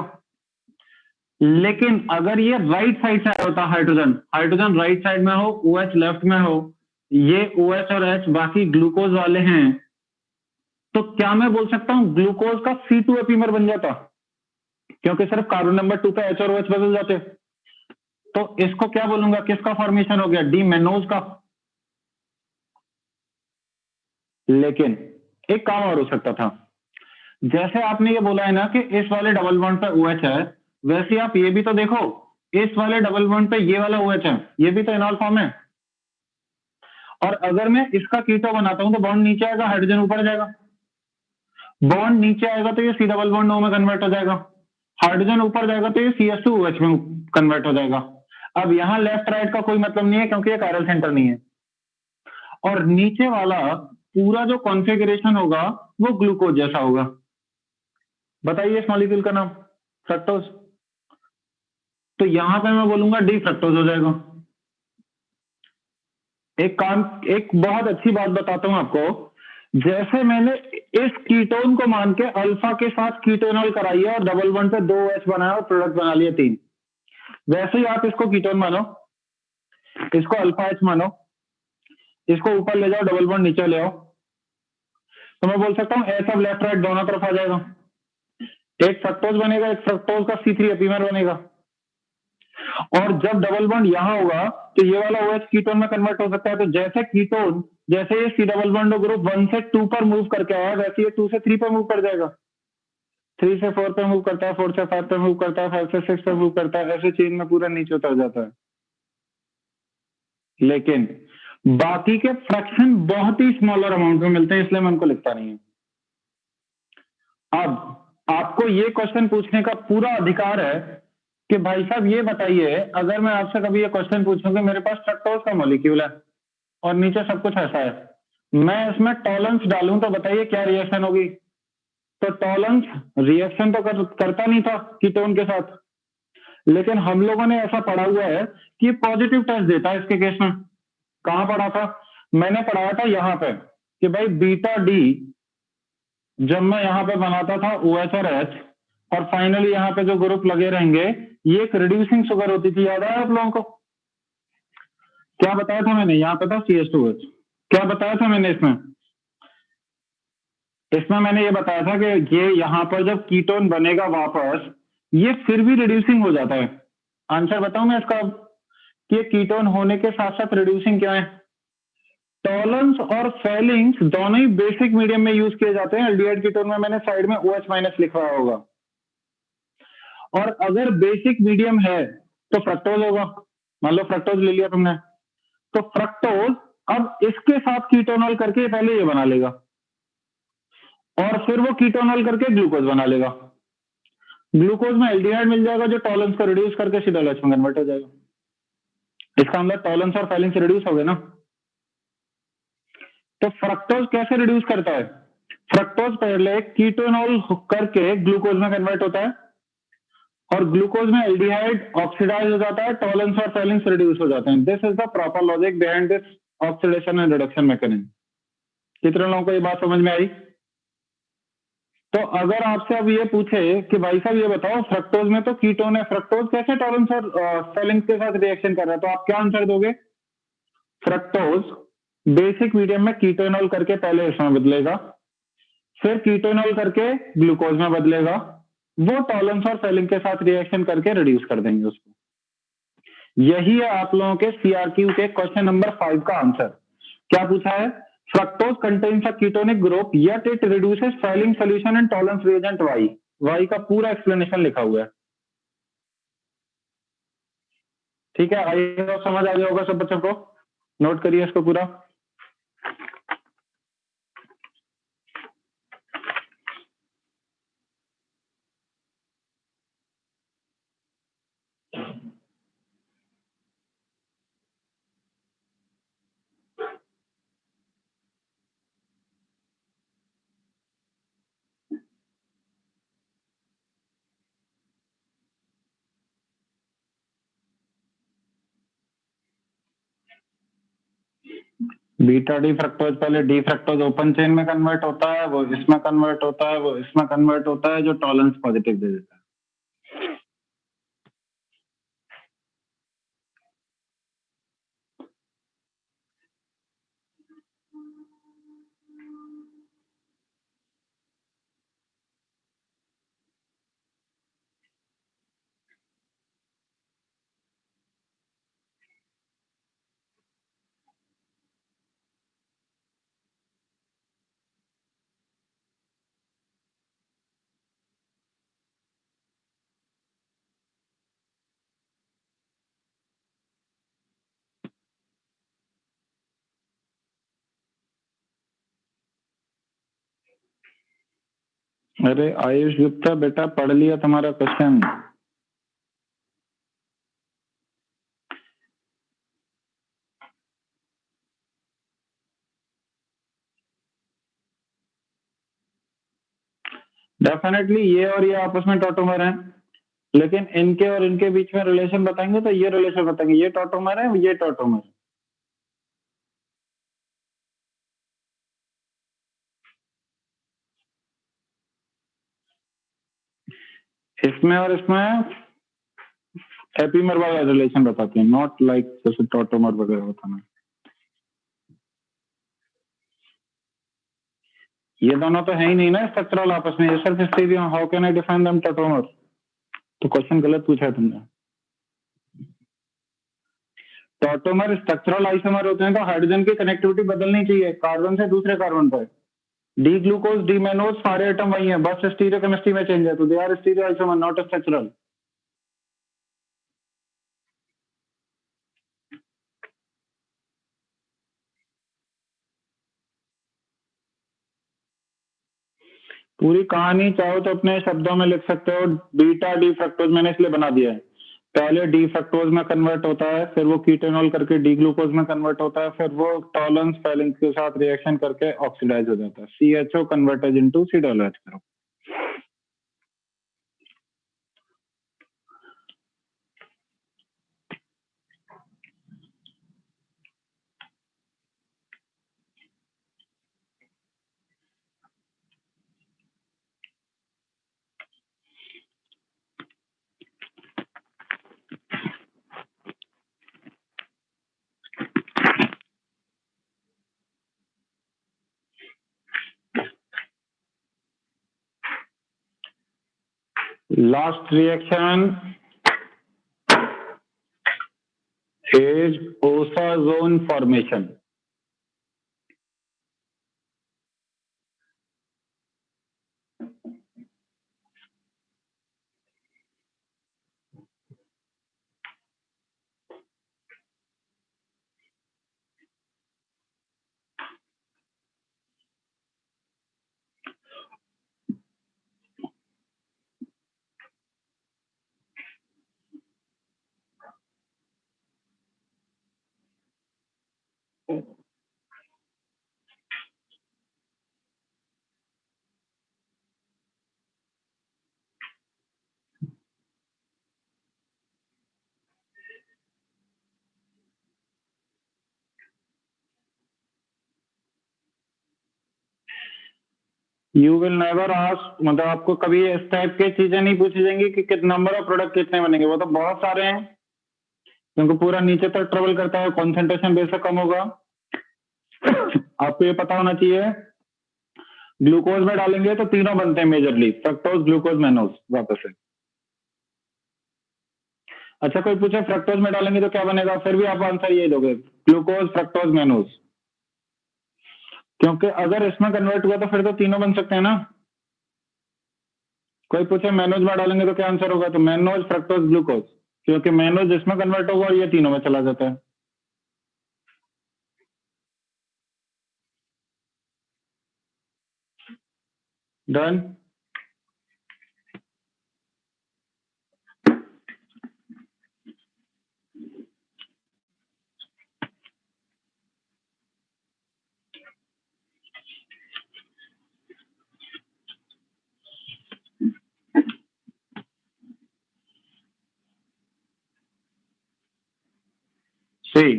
लेकिन अगर ये राइट साइड से आया होता, हाइड्रोजन हाइड्रोजन राइट साइड में हो, OH लेफ्ट में हो, ये OH और H बाकी ग्लूकोज वाले हैं, तो क्या मैं बोल सकता हूं ग्लूकोज का C2 एपीमर बन जाता, क्योंकि सिर्फ कार्बन नंबर 2 पे H और OH बदल जाते। तो इसको क्या बोलूंगा, किसका फॉर्मेशन हो गया, डी मेनोज का। लेकिन एक काम और हो सकता था, जैसे आपने ये बोला है ना कि इस वाले डबल बॉन्ड पे OH है, वैसे आप ये भी तो देखो, इस वाले डबल बॉन्ड पे ये वाला OH है, ये भी तो इनॉल फॉर्म है, और अगर मैं इसका कीटो बनाता हूं तो बॉन्ड नीचे आएगा, हाइड्रोजन ऊपर जाएगा, बॉन्ड नीचे आएगा तो ये C डबल बॉन्ड O में कन्वर्ट हो जाएगा, हाइड्रोजन ऊपर जाएगा तो ये CH2OH में कन्वर्ट हो जाएगा। अब यहां लेफ्ट राइट का कोई मतलब नहीं है क्योंकि ये कायरल सेंटर नहीं है, और नीचे वाला पूरा जो कॉन्फ़िगरेशन होगा वो ग्लूकोज जैसा होगा। बताइए इस मॉलिक्यूल का नाम, फ्रक्टोज। तो यहां पे मैं बोलूंगा डी फ्रक्टोज हो जाएगा। एक बहुत अच्छी बात बताता हूं आपको, जैसे मैंने इस कीटोन को मान के अल्फा के साथ कीटोनॉल कराई है और डबल बॉन्ड पे 2 OH बनाया और प्रोडक्ट बना लिए 3, वैसे ही आप इसको कीटोन मानो, इसको अल्फा H मानो, इसको ऊपर ले जाओ, डबल बॉन्ड नीचे ले आओ, तो मैं बोल सकता हूं एच अब लेफ्ट राइट दोनों तरफ आ जाएगा, एक फ्रक्टोज बनेगा, एक फ्रक्टोज का C3 एपीमर बनेगा, और जब डबल बॉन्ड यहां होगा तो ये वाला OH कीटोन में कन्वर्ट हो सकता है। तो जैसे कीटोन, जैसे ये C डबल बॉन्ड ग्रुप 1 से 2 पर मूव करके आया, वैसे ये 2 से 3 पर मूव कर जाएगा, 3 से 4 पे मूव करता है, 4 से 5 पे मूव करता है, 5 से 6 पे मूव करता है, ऐसे चेन में पूरा नीचे उतर जाता है। लेकिन बाकी के फ्रैक्शन बहुत ही स्मॉलर अमाउंट में मिलते हैं, इसलिए मैं उनको लिखता नहीं हूं। अब आपको ये क्वेश्चन पूछने का पूरा अधिकार है कि भाई साहब ये बताइए, अगर मैं आपसे कभी ये क्वेश्चन पूछूं कि मेरे पास फ्रक्टोज का मॉलिक्यूल है और नीचे सब कुछ ऐसा है, मैं इसमें टॉलरेंस डालूं तो बताइए क्या रिएक्शन होगी। तो टॉलरेंस रिएक्शन तो करता नहीं था कीटोन के साथ, लेकिन हम लोगों ने ऐसा पढ़ा हुआ है कि पॉजिटिव टेस्ट देता है इसके केस में। कहां पढ़ा था? मैंने पढ़ाया था यहाँ पे कि भाई बीटा डी जब मैं यहाँ पे बनाता था OH और H, और फाइनली यहाँ पे जो ग्रुप लगे रहेंगे, ये एक रिड्यूसिंग शुगर होती थी। याद आया आप लोगों को? क्या बताया था मैंने? यहाँ पे था CH2H। क्या बताया था मैंने इसमें? इसमें मैंने ये बताया था कि ये यहाँ पर जब कीटोन बनेगा वापस, ये फिर भी रिड्यूसिंग हो जाता है। आंसर बताऊं मैं इसका कि कीटोन होने के साथ साथ रिड्यूसिंग क्या है? टॉलन्स और फेलिंग्स दोनों ही बेसिक मीडियम में यूज किए जाते हैं। एल्डिहाइड कीटोन में मैंने साइड में OH माइनस लिखा होगा। और अगर बेसिक मीडियम है तो फ्रक्टोज होगा। मान लो फ्रक्टोज ले लिया तुमने, तो फ्रक्टोज अब इसके साथ कीटोनॉल करके पहले ये बना लेगा और फिर वो कीटोनॉल करके ग्लूकोज बना लेगा। ग्लूकोज में एल्डिहाइड मिल जाएगा जो टॉलरेंस को रिड्यूस करके सीडोएच में कन्वर्ट हो जाएगा। इसका मतलब टॉलरेंस और फेलिंग्स रिड्यूस हो गए ना। तो फ्रक्टोज कैसे रिड्यूस करता है? फ्रक्टोज पहले कीटोनॉल करके ग्लूकोज में कन्वर्ट होता है और ग्लूकोज में एल्डिहाइड ऑक्सीडाइज हो जाता है, टॉलरेंस और फेलिंग्स रिड्यूस हो जाते हैं। This is the proper logic behind this oxidation and reduction mechanism. कितने लोगों को ये बात समझ में आई? तो अगर आपसे अब ये पूछे कि भाई साहब ये बताओ फ्रक्टोज में तो कीटोन है, फ्रक्टोज कैसे टॉलरेंस और फेलिंग्स के साथ रिएक्शन कर रहा है? तो आप क्या आंसर दोगे? फ्रक्टोज बेसिक मीडियम में कीटोनॉल करके पहले इसमें बदलेगा, फिर कीटोनॉल करके ग्लूकोज में बदलेगा, वो टॉलरेंस और फेलिंग के साथ रिएक्शन करके रिड्यूस कर देंगे उसको। यही है आप लोगों के CRQ के क्वेश्चन नंबर 5 का आंसर। क्या पूछा है? Fructose contains a ketonic group yet it reduces Fehling solution and tolerance reagent Y। Y का पूरा एक्सप्लेनेशन लिखा हुआ है। ठीक है, आई होप समझ आ गया होगा सब बच्चों को। नोट करिए इसको पूरा। बीटा डी फ्रक्टोज पहले डी फ्रक्टोज ओपन चेन में कन्वर्ट होता है, वो इसमें कन्वर्ट होता है, वो इसमें कन्वर्ट होता है, जो टॉलरेंस पॉजिटिव दे देता है। अरे आयुष गुप्ता बेटा पढ़ लिया तुम्हारा क्वेश्चन। डेफिनेटली ये और ये आपस में टॉटोमर हैं, लेकिन इनके और इनके बीच में रिलेशन बताएंगे तो ये रिलेशन बताएंगे, ये टॉटोमर है, ये टॉटोमर। इसमें और इसमें एपीमर वाला रिलेशन बताते हैं, नॉट लाइक जैसे टॉटोमर वगैरह होता है। ये दोनों तो है ही नहीं ना स्ट्रक्चरल आपस में, ये सिर्फ stereo. How can I define them tautomer? तो क्वेश्चन गलत पूछा है तुमने। टॉटोमर स्ट्रक्चरल आइसोमर होते हैं तो हाइड्रोजन की कनेक्टिविटी बदलनी चाहिए कार्बन से दूसरे कार्बन पर। डी ग्लूकोज डी मेनोज सारे एटम वही हैं, बस स्टीरियो केमिस्ट्री में चेंज है, तो they are stereoisomer not structural. पूरी कहानी चाहो तो अपने शब्दों में लिख सकते हो। बीटा डी फ्रक्टोज मैंने इसलिए बना दिया है, पहले डी फ्रक्टोज में कन्वर्ट होता है, फिर वो कीटोनॉल करके डी ग्लूकोज में कन्वर्ट होता है, फिर वो टॉलरेंस फेलिंग्स के साथ रिएक्शन करके ऑक्सीडाइज हो जाता है। CHO कन्वर्टेज इनटू COOH करो। Last reaction is ozone formation. You will never ask, मतलब आपको कभी इस टाइप की चीजें नहीं पूछी जाएंगी कि नंबर ऑफ प्रोडक्ट कितने बनेंगे, वो तो बहुत सारे हैं क्योंकि पूरा नीचे तक ट्रेवल करता है, कॉन्सेंट्रेशन बेस से कम होगा। आपको ये पता होना चाहिए ग्लूकोज में डालेंगे तो तीनों बनते हैं मेजरली, फ्रक्टोज ग्लूकोज मैनोज। वापस से अच्छा कोई पूछे फ्रक्टोज में डालेंगे तो क्या बनेगा, फिर भी आप आंसर यही दोगे ग्लूकोज फ्रक्टोज मैनोज, क्योंकि अगर इसमें कन्वर्ट हुआ तो फिर तो तीनों बन सकते हैं ना। कोई पूछे मैनोज में डालेंगे तो क्या आंसर होगा, तो मैनोज फ्रक्टोज ग्लूकोज, क्योंकि मैनोज इसमें कन्वर्ट होगा और ये तीनों में चला जाता है। डन। सी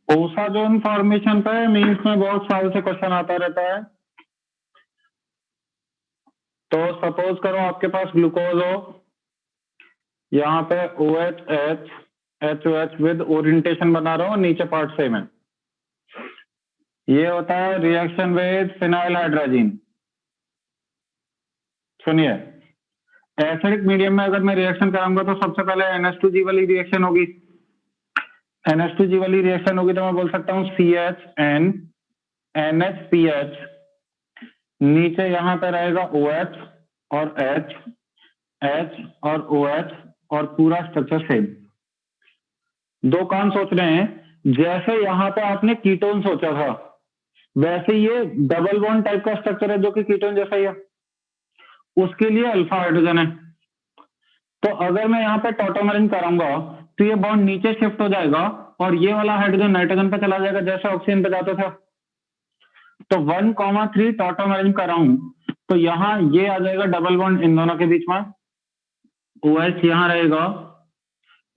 ओसाजोन फॉर्मेशन पे मीन्स में बहुत साल से क्वेश्चन आता रहता है। तो सपोज करो आपके पास ग्लूकोज हो, यहाँ पे OH HOH विद ओरिएंटेशन बना रहा हूँ, नीचे पार्ट सेम है। ये होता है रिएक्शन विद फिनाइल हाइड्रोजन। सुनिए, एसिडिक मीडियम में अगर मैं रिएक्शन कराऊंगा तो सबसे पहले NH2G वाली रिएक्शन होगी। NH2G वाली रिएक्शन होगी तो मैं बोल सकता हूँ CHN NHPH, नीचे यहाँ पे रहेगा OH और H और OH और पूरा स्ट्रक्चर सेम। दो काम सोच रहे हैं, जैसे यहाँ पे आपने कीटोन सोचा था वैसे ये डबल बॉन्ड टाइप का स्ट्रक्चर है जो कि कीटोन जैसा ही है, उसके लिए अल्फा हाइड्रोजन है। तो अगर मैं यहाँ पे टॉटोमरिन कराऊंगा तो ये बॉन्ड नीचे शिफ्ट हो जाएगा और ये वाला हाइड्रोजन नाइट्रोजन पे चला जाएगा जैसे ऑक्सीजन पे जाता था। तो 1,3 टॉटोमरिन कराऊं तो यहाँ ये आ जाएगा डबल बॉन्ड इन दोनों के बीच में, OH यहाँ रहेगा,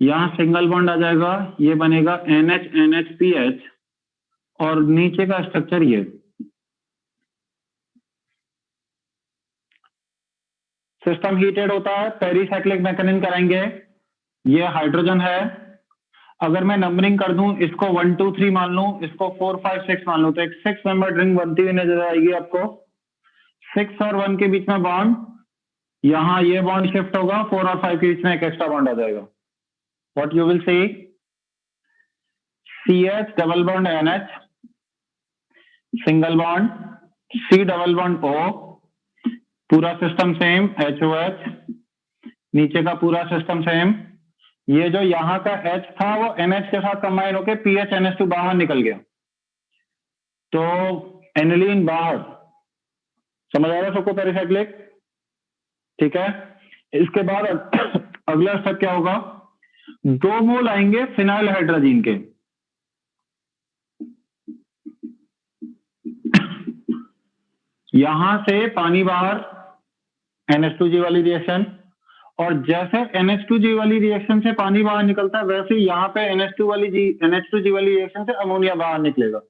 यहाँ सिंगल बॉन्ड आ जाएगा, ये बनेगा NH NHPH और नीचे का स्ट्रक्चर ये। सिस्टम हीटेड होता है, पेरीसाइक्लिक मैकेनिज्म कराएंगे। ये हाइड्रोजन है, अगर मैं नंबरिंग कर दूं इसको 1 2 3 मान लूं, इसको 4 5 6 मान लूं, तो एक 6 मेंबर रिंग बनती हुई नजर आएगी आपको। 6 और 1 के बीच में बॉन्ड, यहाँ ये बॉन्ड शिफ्ट होगा, 4 और 5 के बीच में एक एक्स्ट्रा बॉन्ड आ जाएगा। What you will see, CH double bond NH, single bond C double bond O, पूरा सिस्टम सेम HOH, नीचे का पूरा सिस्टम सेम। ये जो यहाँ का H था वो NH के साथ कंबाइन होकर PH NH2 बाहर निकल गया, तो एनिलीन बाहर। समझ आ रहा है सबको पेरीसाइक्लिक? ठीक है, इसके बाद अगला स्टेप क्या होगा, 2 मोल आएंगे फिनाइल हाइड्रोजन के। यहां से पानी बाहर, NH2G वाली रिएक्शन, और जैसे NH2G वाली रिएक्शन से पानी बाहर निकलता है वैसे ही यहाँ पे NH2G वाली रिएक्शन से अमोनिया बाहर निकलेगा।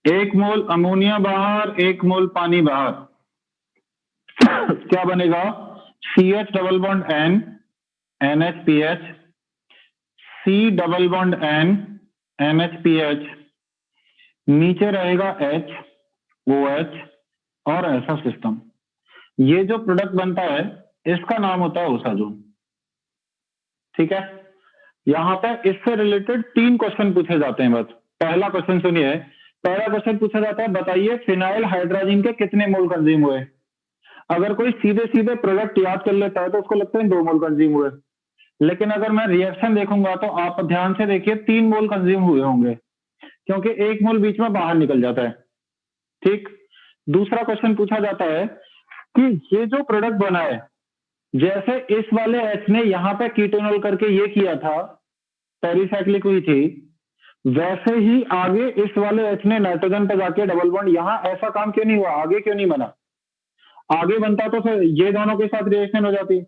1 मोल अमोनिया बाहर, 1 मोल पानी बाहर। क्या बनेगा, CH double bond N NHPH, C double bond N NHPH, नीचे रहेगा H OH और ऐसा सिस्टम। ये जो प्रोडक्ट बनता है इसका नाम होता है ओसाजोन। ठीक है, यहाँ पे इससे रिलेटेड 3 क्वेश्चन पूछे जाते हैं बस। पहला क्वेश्चन सुनिए, पहला क्वेश्चन पूछा जाता है बताइए फिनाइल हाइड्रोजन के कितने मोल कंज्यूम हुए। अगर कोई सीधे सीधे प्रोडक्ट याद कर लेता है तो उसको लगता है 2 मोल कंज्यूम हुए, लेकिन अगर मैं रिएक्शन देखूंगा तो आप ध्यान से देखिए 3 मोल कंज्यूम हुए होंगे, क्योंकि 1 मोल बीच में बाहर निकल जाता है। ठीक, दूसरा क्वेश्चन पूछा जाता है कि ये जो प्रोडक्ट बना है, जैसे इस वाले एच ने यहाँ पे कीटोनॉल करके ये किया था, पेरिसाइक्लिक हुई थी, वैसे ही आगे इस वाले एच ने नाइट्रोजन पे जाके डबल बॉन्ड, यहाँ ऐसा काम क्यों नहीं हुआ, आगे क्यों नहीं बना? आगे बनता तो फिर ये दोनों के साथ रिएक्शन हो जाती,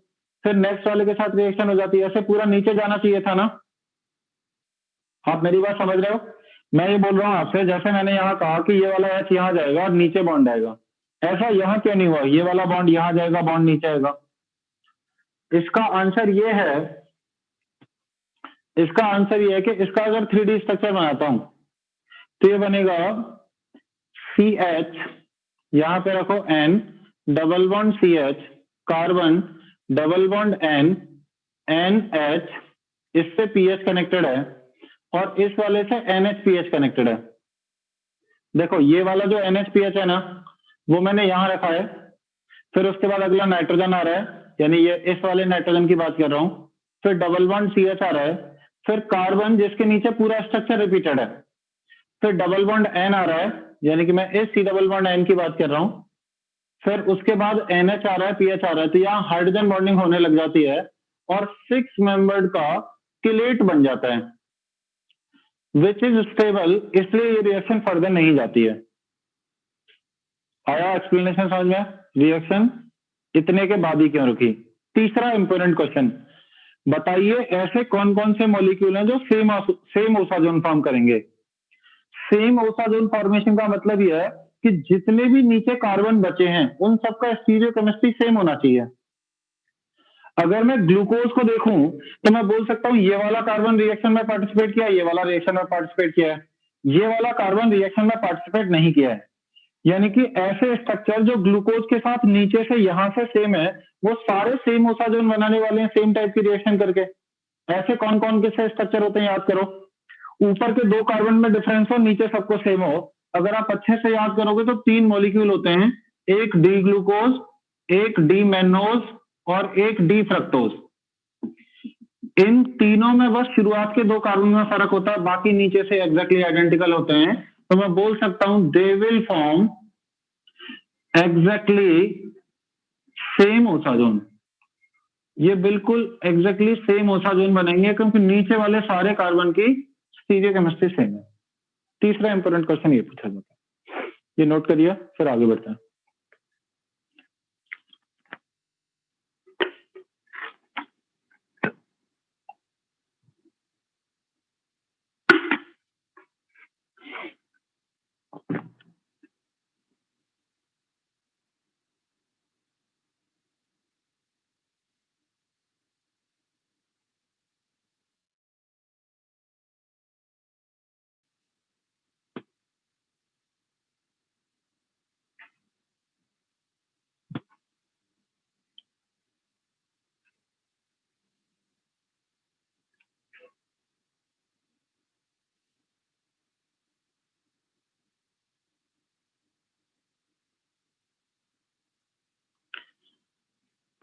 फिर नेक्स्ट वाले के साथ रिएक्शन हो जाती, ऐसे पूरा नीचे जाना चाहिए था ना। आप मेरी बात समझ रहे हो? मैं ये बोल रहा हूँ आपसे, जैसे मैंने यहाँ कहा कि ये वाला एच यहाँ जाएगा और नीचे बॉन्ड आएगा, ऐसा यहाँ क्यों नहीं हुआ? ये वाला बॉन्ड यहाँ जाएगा, बॉन्ड नीचे आएगा। इसका आंसर ये है, इसका आंसर ये है कि इसका अगर 3D स्ट्रक्चर बनाता हूं तो ये बनेगा सी एच, यहां पे रखो N, double bond C H, carbon, double bond N, N H, इससे पीएच कनेक्टेड है और इस वाले से एनएच पीएच कनेक्टेड है। देखो ये वाला जो एनएच पीएच है ना, वो मैंने यहां रखा है, फिर उसके बाद अगला नाइट्रोजन आ रहा है, यानी ये इस वाले नाइट्रोजन की बात कर रहा हूं, फिर डबल बॉन्ड सी एच आ रहा है, फिर कार्बन जिसके नीचे पूरा स्ट्रक्चर रिपीटेड है, फिर डबल बॉन्ड एन आ रहा है, यानी कि मैं इस सी डबल बॉन्ड एन की बात कर रहा हूं, फिर उसके बाद एनएच आ रहा है, पीएच आ रहा है, तो यहाँ हाइड्रोजन बॉन्डिंग होने लग जाती है और 6 मेंबर्ड का किलेट बन जाता है, विच इज स्टेबल, इसलिए ये रिएक्शन फर्दर नहीं जाती है। आया एक्सप्लेनेशन समझ में? रिएक्शन इतने के बाद ही क्यों रुकी। तीसरा इंपोर्टेंट क्वेश्चन, बताइए ऐसे कौन कौन से मॉलिक्यूल हैं जो सेम ओसाजोन फॉर्म करेंगे। सेम ओसाजोन फॉर्मेशन का मतलब यह है कि जितने भी नीचे कार्बन बचे हैं उन सबका स्टीरियोकेमिस्ट्री सेम होना चाहिए। अगर मैं ग्लूकोज को देखूं तो मैं बोल सकता हूं ये वाला कार्बन रिएक्शन में पार्टिसिपेट किया, ये वाला रिएक्शन में पार्टिसिपेट किया है, ये वाला कार्बन रिएक्शन में पार्टिसिपेट नहीं किया है। यानी कि ऐसे स्ट्रक्चर जो ग्लूकोज के साथ नीचे से यहां से सेम है, वो सारे सेम ओसाजोन बनाने वाले हैं सेम टाइप की रिएक्शन करके। ऐसे कौन कौन के से स्ट्रक्चर होते हैं याद करो। ऊपर के 2 कार्बन में डिफरेंस हो, नीचे सबको सेम हो। अगर आप अच्छे से याद करोगे तो 3 मॉलिक्यूल होते हैं, एक डी ग्लूकोज, एक डी मैनोज और एक डी फ्रक्टोज। इन तीनों में बस शुरुआत के 2 कार्बन में फर्क होता है, बाकी नीचे से एग्जैक्टली आइडेंटिकल होते हैं। तो मैं बोल सकता हूं they will form exactly same osazone. ये बिल्कुल एग्जैक्टली सेम ओसाजोन बनेंगे क्योंकि नीचे वाले सारे कार्बन की स्टीरियोकेमिस्ट्री सेम है। तीसरा इंपोर्टेंट क्वेश्चन ये पूछा जाता है, ये नोट करिए, फिर आगे बढ़ते हैं।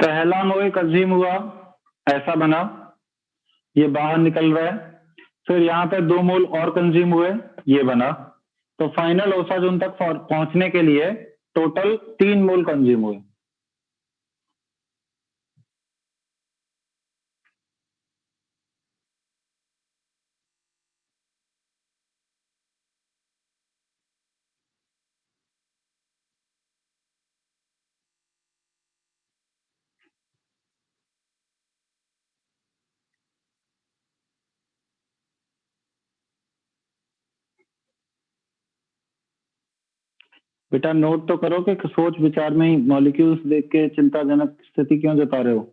पहला मोल कंज्यूम हुआ, ऐसा बना, ये बाहर निकल रहा है, फिर यहाँ पे 2 मोल और कंज्यूम हुए, ये बना, तो फाइनल ओसाजोन तक पहुंचने के लिए टोटल 3 मोल कंज्यूम हुए। बेटा नोट तो करो कि सोच विचार में ही मॉलिक्यूल्स देख के चिंताजनक स्थिति क्यों जता रहे हो।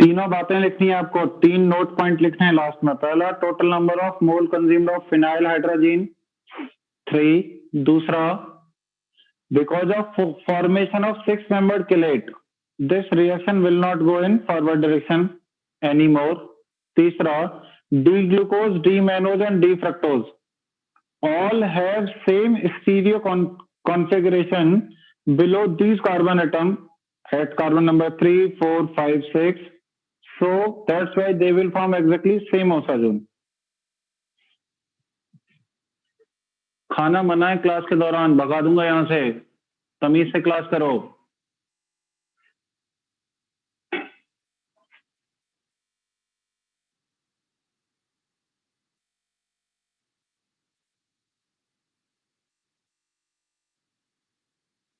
तीनों बातें लिखनी है आपको, 3 नोट पॉइंट लिखने हैं लास्ट में। पहला, total number of mole consumed of phenyl hydrazine 3। दूसरा, because of formation of 6 membered chelate this reaction will not go in forward direction any more. तीसरा, D glucose, D mannose and D fructose all have same stereo configuration below these carbon atom at carbon number 3, 4, 5, 6. So that's why they will form exactly same oxazone. खाना मना है class के दौरान, भगा दूंगा यहां से। तमीज से क्लास करो।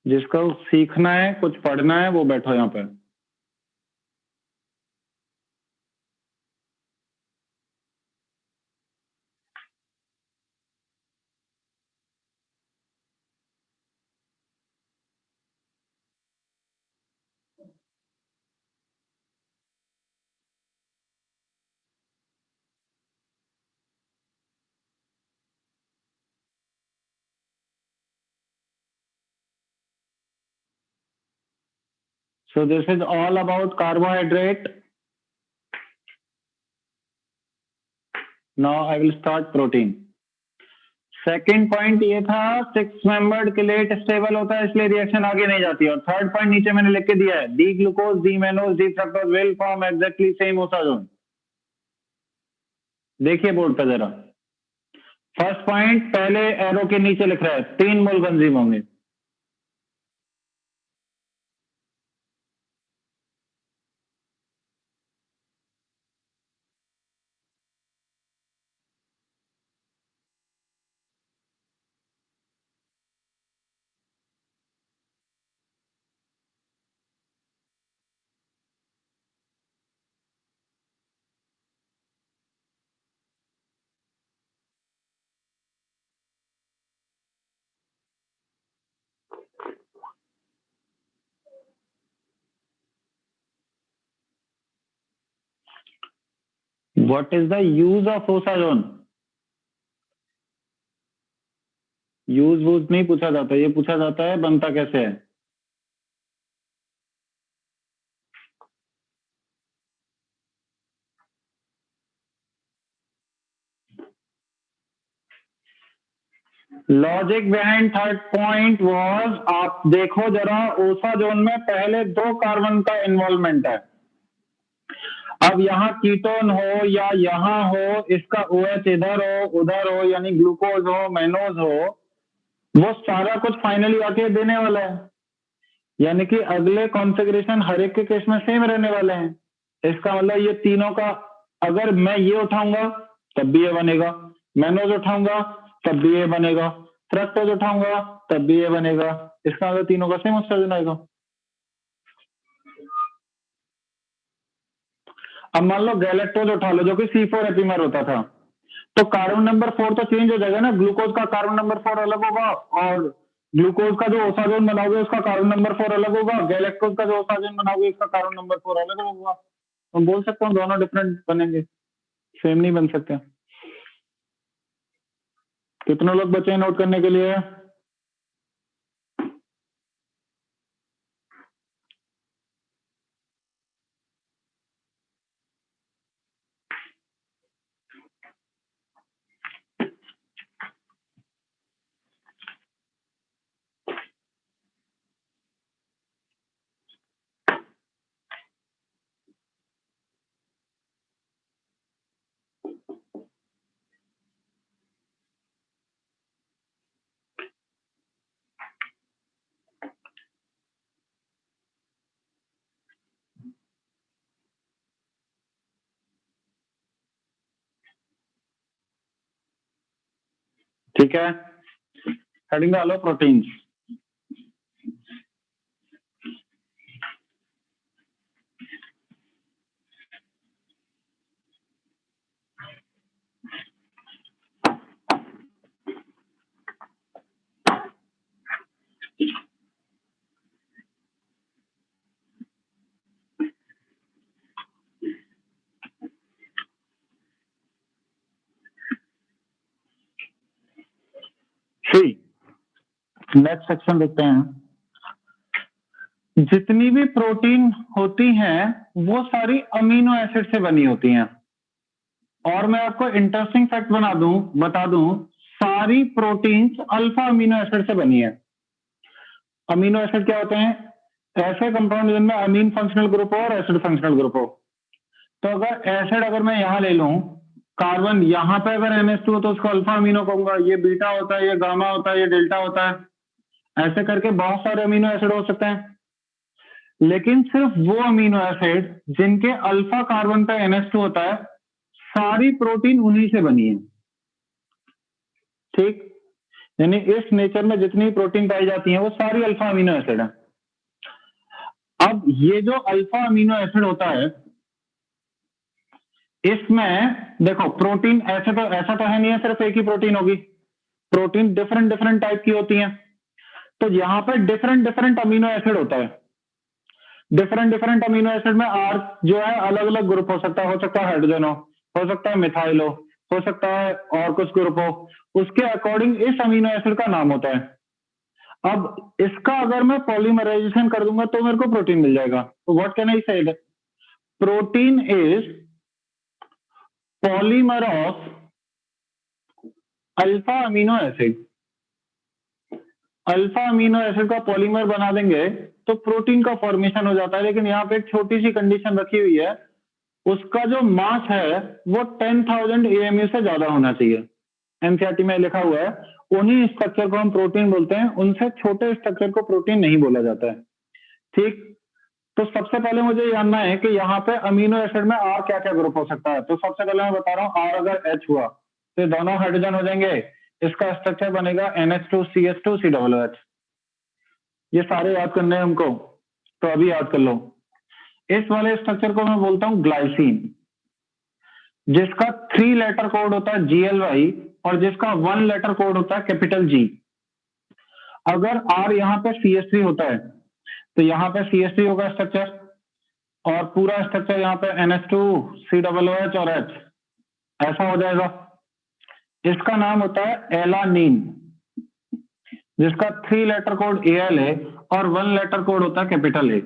जिसको सीखना है, कुछ पढ़ना है, वो बैठो यहाँ पे। So this is all about carbohydrate. Now I will start protein. Second point ये था, 6 मेंबर्ड चेलेट स्टेबल होता है इसलिए रिएक्शन आगे नहीं जाती। और थर्ड पॉइंट नीचे मैंने लिख के दिया है, D glucose, D mannose, D fructose will form exactly same osazone. देखिए बोर्ड पे जरा। फर्स्ट पॉइंट पहले एरो के नीचे लिख रहा है, 3 मोल कंज्यूम होंगे। What is the use of osazone? Use whose नहीं पूछा जाता, ये पूछा जाता है बनता कैसे है। Logic behind third point was, आप देखो जरा, ओसाजोन में पहले 2 कार्बन का इन्वॉल्वमेंट है। अब यहाँ कीटोन हो या यहाँ हो, इसका OH इधर हो उधर हो, यानी ग्लूकोज हो मैनोज हो, वो सारा कुछ फाइनली आके देने वाला है। यानी कि अगले कॉन्फ़िगरेशन हर एक के केस में सेम रहने वाले हैं। इसका मतलब ये तीनों का, अगर मैं ये उठाऊंगा तब भी ये बनेगा, मैनोज उठाऊंगा तब भी ये बनेगा, फ्रक्टोज उठाऊंगा तब भी ये बनेगा। इसका मतलब तीनों का सेम उत्सर्जन आएगा। अब मान लो गैलेक्टोज उठा लो, जो कि C4 एपीमर होता था, तो कार्बन नंबर 4 तो चेंज हो जाएगा ना। ग्लूकोज का कार्बन नंबर 4 अलग होगा, और ग्लूकोज का जो ओसाजोन बनाओगे उसका कार्बन नंबर 4 अलग होगा। गैलेक्टोज का जो ओसाजोन बनाओगे उसका कार्बन नंबर 4 अलग होगा। तो बोल सकते हो दोनों डिफरेंट बनेंगे, सेम नहीं बन सकते। कितने लोग बचे हैं नोट करने के लिए? ठीक है, हेडिंग डालो प्रोटीन। सी। नेक्स्ट सेक्शन देखते हैं। जितनी भी प्रोटीन होती हैं वो सारी अमीनो एसिड से बनी होती हैं। और मैं आपको इंटरेस्टिंग फैक्ट बता दूं, सारी प्रोटीन्स अल्फा अमीनो एसिड से बनी है। अमीनो एसिड क्या होते हैं? ऐसे कंपाउंड जिनमें अमीन फंक्शनल ग्रुप हो और एसिड फंक्शनल ग्रुप हो। तो अगर एसिड अगर मैं यहां ले लूं, कार्बन यहां पे अगर NH2 हो तो उसको अल्फा अमीनो कहूंगा, ये बीटा होता है, ये गामा होता है, ये डेल्टा होता है। ऐसे करके बहुत सारे अमीनो एसिड हो सकते हैं, लेकिन सिर्फ वो अमीनो एसिड जिनके अल्फा कार्बन पे NH2 होता है, सारी प्रोटीन उन्हीं से बनी है। ठीक, यानी इस नेचर में जितनी प्रोटीन पाई जाती है वो सारी अल्फा अमीनो एसिड है। अब ये जो अल्फा अमीनो एसिड होता है, इसमें देखो प्रोटीन ऐसा तो है नहीं है सिर्फ एक ही प्रोटीन होगी। प्रोटीन डिफरेंट डिफरेंट टाइप की होती हैं। तो यहां पर डिफरेंट डिफरेंट अमीनो एसिड होता है। डिफरेंट डिफरेंट अमीनो एसिड में आर जो है अलग अलग ग्रुप हो सकता है हाइड्रोजन हो सकता है मिथाइल हो सकता है और कुछ ग्रुप हो। उसके अकॉर्डिंग इस अमीनो एसिड का नाम होता है। अब इसका अगर मैं पॉलीमराइजेशन कर दूंगा तो मेरे को प्रोटीन मिल जाएगा। तो व्हाट कैन आई से? Protein is polymer of alpha amino acid. Alpha amino acid का पॉलीमर बना देंगे तो प्रोटीन का फॉर्मेशन हो जाता है। लेकिन यहाँ पे एक छोटी सी कंडीशन रखी हुई है, उसका जो मास है वो 10,000 AMU से ज्यादा होना चाहिए। एनसीईआरटी में लिखा हुआ है, उन्हीं स्ट्रक्चर को हम प्रोटीन बोलते हैं, उनसे छोटे स्ट्रक्चर को प्रोटीन नहीं बोला जाता है। ठीक, तो सबसे पहले मुझे जानना है कि यहाँ पे अमीनो एसिड में आर क्या क्या ग्रुप हो सकता है। तो सबसे पहले मैं बता रहा हूँ, आर अगर H हुआ तो दोनों हाइड्रोजन हो जाएंगे। इसका स्ट्रक्चर बनेगा NH2CH2COOH। ये सारे याद करने हैं हमको, तो अभी याद कर लो। इस वाले स्ट्रक्चर को मैं बोलता हूं ग्लाइसिन, जिसका 3 लेटर कोड होता है GLY और जिसका 1 लेटर कोड होता है कैपिटल G। अगर R यहाँ पे CH3 होता है तो यहाँ पे CH3 होगा स्ट्रक्चर, और पूरा स्ट्रक्चर यहाँ पे NH2COOH और H ऐसा हो जाएगा। इसका नाम होता है एलानीन, जिसका 3 लेटर कोड AL है और 1 लेटर कोड होता है कैपिटल A।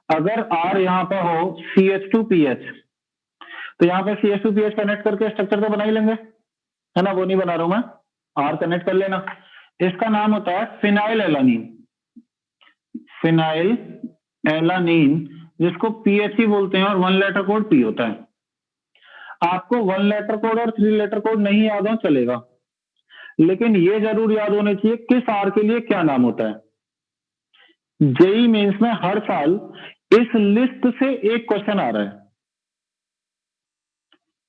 अगर R यहाँ पे हो CH2PH तो यहाँ पे CH2PH कनेक्ट करके स्ट्रक्चर तो बना ही लेंगे, है ना? वो नहीं बना रहा हूं मैं, R कनेक्ट कर लेना। इसका नाम होता है फिनाइल एलानीन। फिनाइल एलानीन, जिसको PHE बोलते हैं और 1 लेटर कोड P होता है। आपको 1 लेटर कोड और 3 लेटर कोड नहीं याद हो चलेगा, लेकिन ये जरूर याद होने चाहिए किस आर के लिए क्या नाम होता है। जेई मेंस में हर साल इस लिस्ट से एक क्वेश्चन आ रहा है।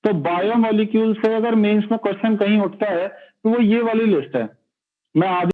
तो बायोमोलिक्यूल से अगर मेंस में क्वेश्चन कहीं उठता है तो वो ये वाली लिस्ट है। मैं आज